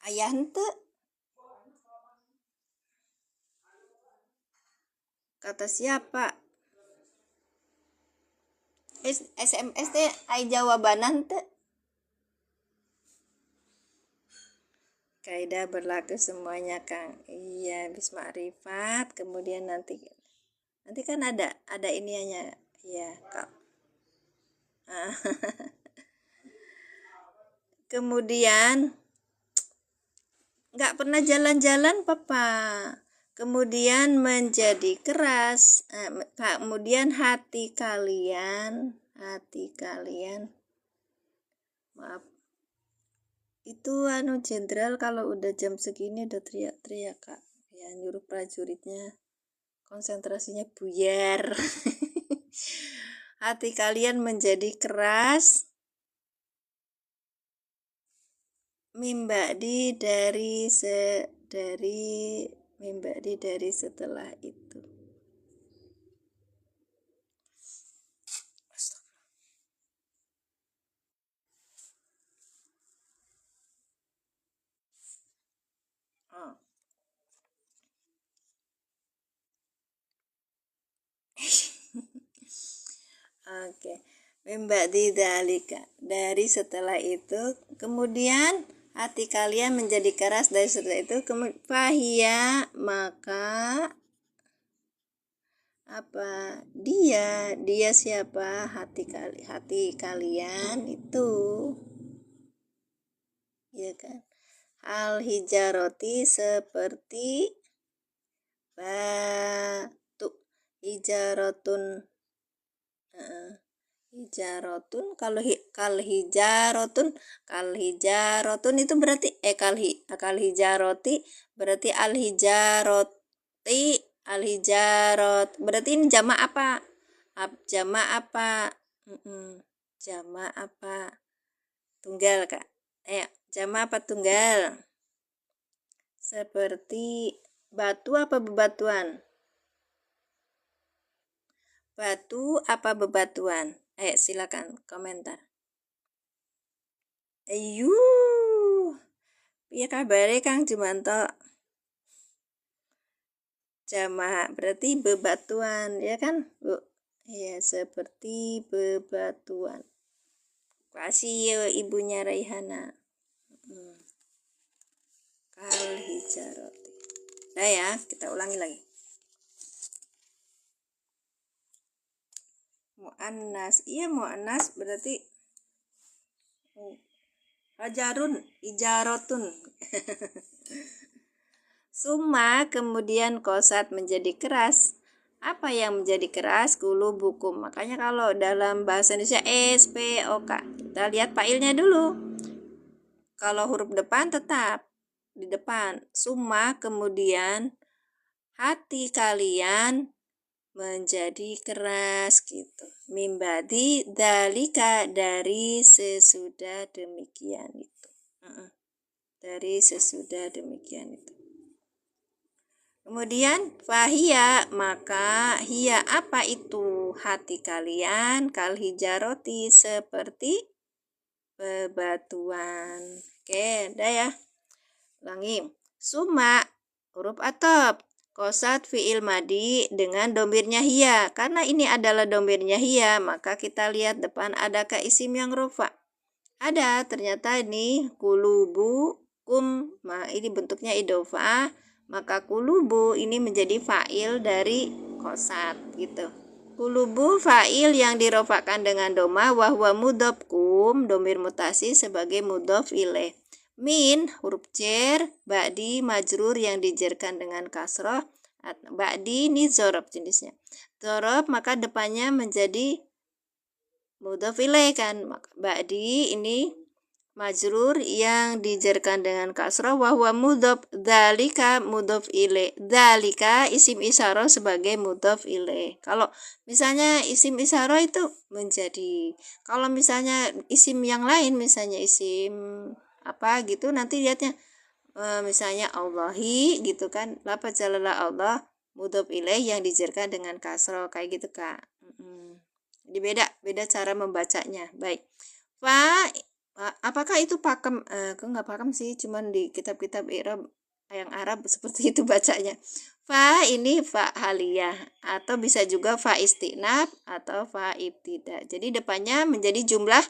ayah ente kata siapa? SMS teh ai jawabanan teh. Kaidah berlaku semuanya Kang. Iya, bis makrifat, kemudian nanti kan ada iniannya ya Kak. Kemudian nggak pernah jalan-jalan papa, kemudian menjadi keras, kemudian hati kalian maaf, itu jenderal kalau udah jam segini udah teriak-teriak kak ya, nyuruh prajuritnya konsentrasinya buyar. Hati kalian menjadi keras mimba'di dari setelah itu. Oh. Oke. Mimba'di dalika, dari setelah itu, kemudian hati kalian menjadi keras dari setelah itu, kemudian fahia, maka apa, dia siapa, hati kalian itu ya kan, al hijaroti, seperti batu. Hijarotun hijarotun, kalau kal hijarotun itu berarti kal hijaroti berarti al hijarot berarti ini jamak apa? Jamak apa? Jamak apa? Tunggal kak. Jamak apa tunggal? Seperti batu apa bebatuan? Batu apa bebatuan? Ayo silakan komentar. Ayu, ya kabare Kang Jumanto? Jamak berarti bebatuan ya kan Bu? Ya, seperti bebatuan. Kasih ya ibunya Raihana. Kal hijaroti. Nah ya, kita ulangi lagi. Mu'annas, iya mu'annas berarti hajarun, ijarotun. Suma kemudian kosat menjadi keras. Apa yang menjadi keras? Kulubukum. Makanya kalau dalam bahasa Indonesia SPOK, kita lihat failnya dulu. Kalau huruf depan tetap di depan. Summa, kemudian hati kalian menjadi keras gitu. Mimbadi dalika, dari sesudah demikian itu. Dari sesudah demikian itu. Kemudian fahia, maka hiya apa itu? Hati kalian kalhijaroti, seperti bebatuan. Oke, udah ya. Ulangi. Suma, huruf atop. Kosat fi'il madi dengan domirnya hiya. Karena ini adalah domirnya hiya, maka kita lihat depan adakah isim yang rofa. Ada, ternyata ini kulubu kum. Nah, ini bentuknya idofah. Maka kulubu ini menjadi fa'il dari kosat gitu. Kulubu fa'il yang dirofakan dengan doma, wahwa mudhof kum, domir mutasi sebagai mudhof ilaih. Min, huruf jar, ba'di majrur yang dijerkan dengan kasroh. Ba'di ini zorob jenisnya. Zorob maka depannya menjadi mudhof ilaih kan. Ba'di ini majrur yang dijerkan dengan kasroh, wahwa mudhof, dzalika mudhof ilaih. Dzalika isim isyarah sebagai mudhof ilaih. Kalau misalnya isim isyarah itu menjadi, kalau misalnya isim yang lain, misalnya isim apa gitu, nanti lihatnya misalnya Allahi gitu kan, lafaz jalala Allah mudhof ilaih yang dijerkan dengan kasroh, kayak gitu Kak. Jadi beda cara membacanya. Baik. Apakah itu pakem? Kok nggak pakem sih, cuman di kitab-kitab i'rab yang Arab seperti itu bacanya. Fa ini fa haliyah, atau bisa juga fa istinaf atau fa ibtida. Jadi depannya menjadi jumlah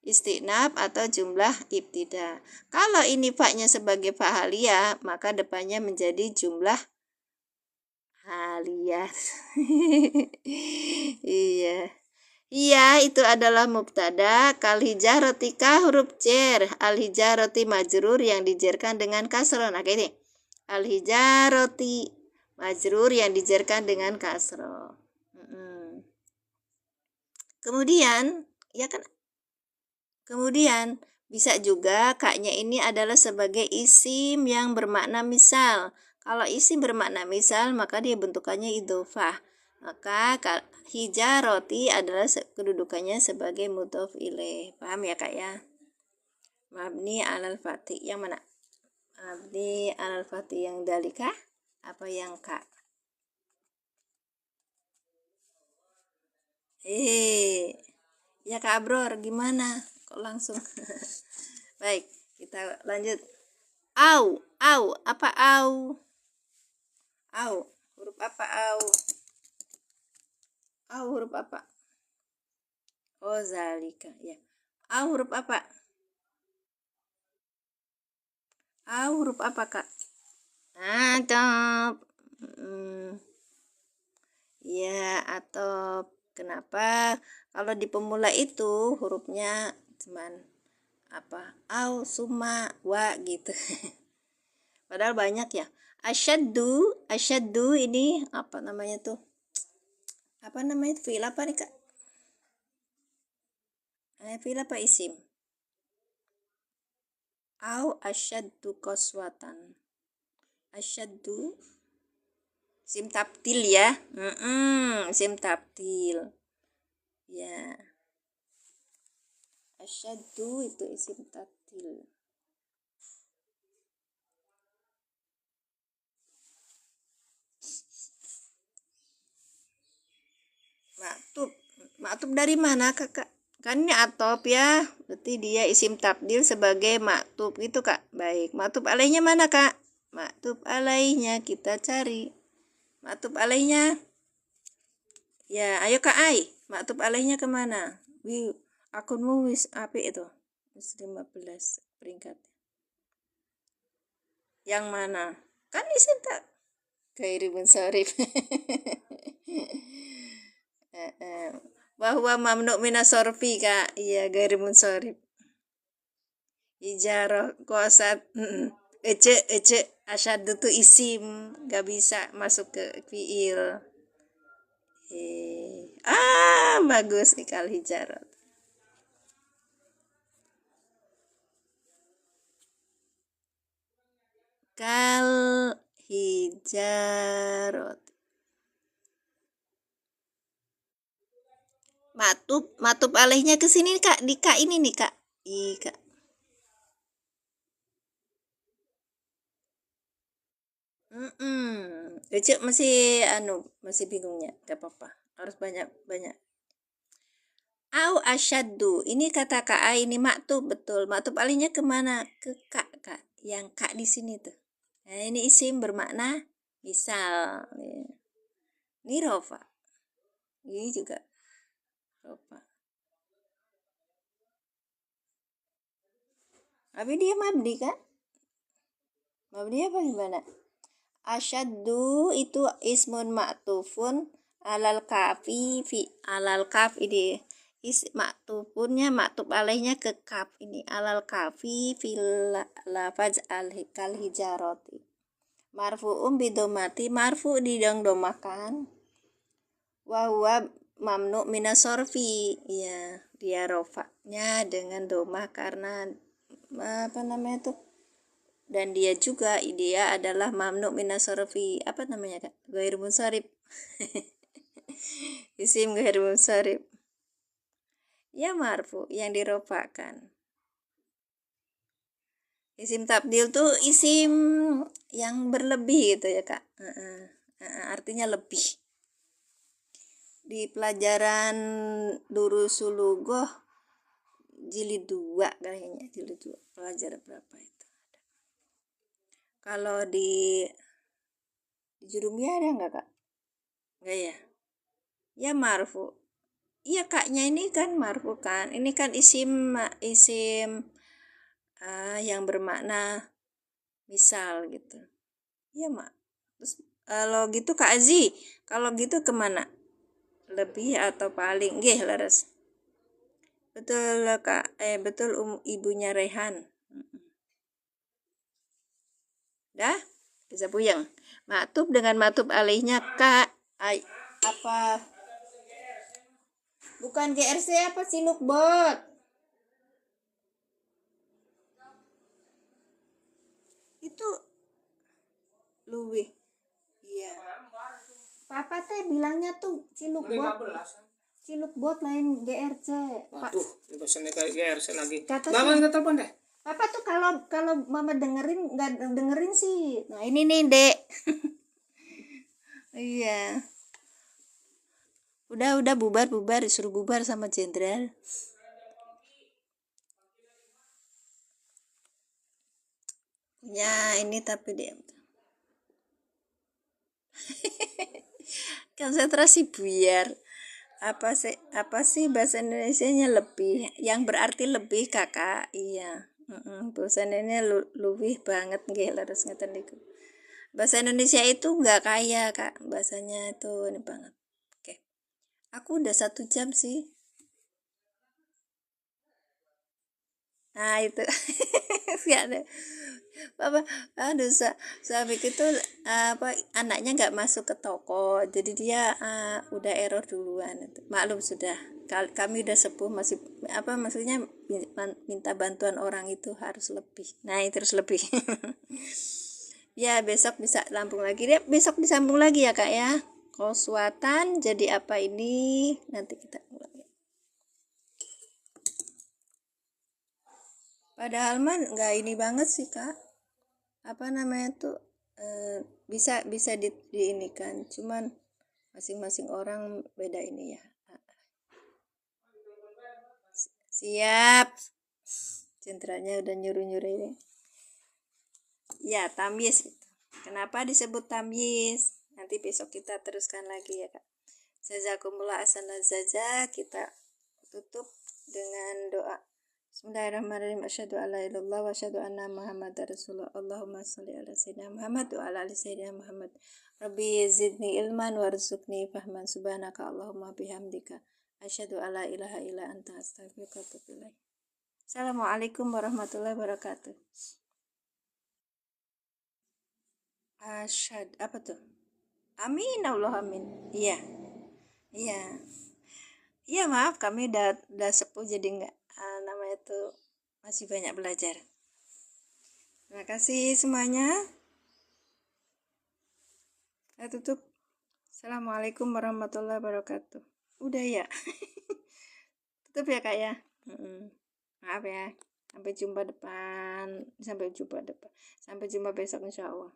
istinaf atau jumlah ibtida. Kalau ini fa-nya sebagai fa haliyah, maka depannya menjadi jumlah haliyah. Iya. Iya, itu adalah mubtada. Kal hijaroti ka huruf jar. Al hijaroti majrur yang dijerkan dengan kasroh. Nah, kayak ini. Al hijaroti majrur yang dijerkan dengan kasroh. Kemudian, ya kan? Kemudian bisa juga kaknya ini adalah sebagai isim yang bermakna misal. Kalau isim bermakna misal, maka dia bentukannya idhofah. Maka hijaroti adalah kedudukannya sebagai mudhof ilaih. Paham ya Kak ya? Mabni alal fatih. Yang mana? Mabni alal fatih yang dalika? Apa yang Kak? Ya Kak Abror, gimana? Kok langsung? Baik, kita lanjut. Au, apa au? Au, huruf apa au? Au huruf apa? Oh, zalika, ya. Au huruf apa? Au huruf apa, Kak? Atop. Ya, atop. Kenapa? Kalau di pemula itu hurufnya cuman apa? Au, summa, wa gitu. Padahal banyak ya. Asyaddu ini apa namanya tuh? Apa namanya? Fi'il apa nih, Kak? Fi'il apa isim? Au asyaddu qaswatan. Asyaddu isim tabdil ya. Isim tabdil. Ya. Asyaddu itu isim tabdil. Maktub dari mana Kakak? Kan ini atop ya, berarti dia isim tabdil sebagai maktub gitu Kak. Baik, maktub alaihnya mana Kak? Maktub alaihnya kita cari. Maktub alaihnya, ya ayo Kak Ai, maktub alaihnya kemana? Akunmu wis api itu, wis 15 peringkat. Yang mana? Kan isim tak gairi munsharif. Bahwa mamnu minas sorfi Kak. Iya, gairi munsharif. Ijarah kosat. Ece asyad itu isim, gak bisa masuk ke fiil. Bagus nih kal hijarot. Kal hijarot. Matub alihnya ke sini Kak, di Kak ini nih Kak. Kak. Lucu masih bingungnya, gak apa-apa. Harus banyak. Au asyaddu. Ini kata Kak ini maktub betul. Maktub alihnya kemana? Ke Kak, Kak. Yang Kak di sini tuh. Nah, ini isim bermakna misal. Ini rofa. Ini juga rofa. Tapi dia mabdi kan? Mabdi apa gimana? Asyaddu itu ismun maktufun alal kafi fi alal kaf ini maktupunnya maktub alaihnya ke kaf ini alal kafi fil lafaz al kal hijaroti marfu'um bidomati marfu didongdomakan wa mamnu minasorfi ya dia rofaknya dengan doma karena apa namanya tuh, dan dia adalah mamnu minasorfi apa namanya Kak, ghair munsharif. Isim ghair munsharif ya marfu yang dirofakan. Isim tabdil tuh isim yang berlebih gitu ya Kak. Artinya lebih. Di pelajaran Durusul Lughoh jilid 2 kayaknya, jilid 2 pelajaran berapa itu. Kalau di Jurumiyah ada nggak Kak? Nggak ya? Ya marfu. Iya Kaknya ini kan marfu kan. Ini kan isim yang bermakna misal gitu. Iya Mak. Terus kalau gitu Kak Azi, kalau gitu kemana? Lebih atau paling? Nggih leres. Betul Kak. Betul ibunya Rehan. Dah? Bisa puyeng. Maktub dengan maktub alihnya Kak. Apa? Bukan GRC apa sih Lukbot? Itu Luwih. Iya. Papa teh bilangnya tuh Ciluk bot lain GRC. Waduh, pesannya kayak GRC lagi. Mama nggak telepon deh. Papa tuh kalau mama dengerin nggak dengerin sih. Nah ini nih Dek. Iya. Udah bubar disuruh bubar sama jenderal. Ya ini tapi dia konsentrasi buyar. Apa sih bahasa Indonesianya lebih yang berarti lebih Kakak. Iya. Bahasa Indonesia lebih banget nggih leres ngeten niku. Bahasa Indonesia itu nggak kaya Kak, bahasanya itu ini banget. Oke, aku udah 1 jam sih. Nah itu nggak ada apa, aduh Sabik itu apa anaknya nggak masuk ke toko, jadi dia udah error duluan. Maklum sudah, kami udah sepuh, masih apa maksudnya minta bantuan orang itu harus lebih. Nah itu harus lebih. Ya besok bisa lampung lagi deh, besok disambung lagi ya Kak ya. Koswatan jadi apa ini nanti kita ulang ya. Padahal mah nggak ini banget sih Kak, apa namanya tuh bisa ini kan, cuman masing-masing orang beda ini ya. Siap, centranya udah nyuruh ini ya. Tamyiz itu kenapa disebut tamyiz, nanti besok kita teruskan lagi ya Kak. Jazakumullah asana saja, kita tutup dengan doa. Bismillahirrahmanirrahim. Asyhadu alla ilaha illallah wa asyhadu anna Muhammadar Rasulullah. Allahumma shalli ala sayyidina Muhammad wa ala ali sayyidina Muhammad. Rabbi zidni ilman warzuqni fahman. Subhanaka Allahumma bihamdika asyhadu alla ilaha illa anta astaghfiruka wa atubu ilaik. Assalamualaikum warahmatullahi wabarakatuh. Asyhad apa tuh? Amin Allah amin. Iya. Iya, iya, maaf kami udah sepuh jadi nggak, namanya tuh masih banyak belajar. Terima kasih semuanya. Saya tutup. Assalamualaikum warahmatullahi wabarakatuh. Udah ya. Tutup ya kak ya. Maaf ya. Sampai jumpa depan. Sampai jumpa besok insya Allah.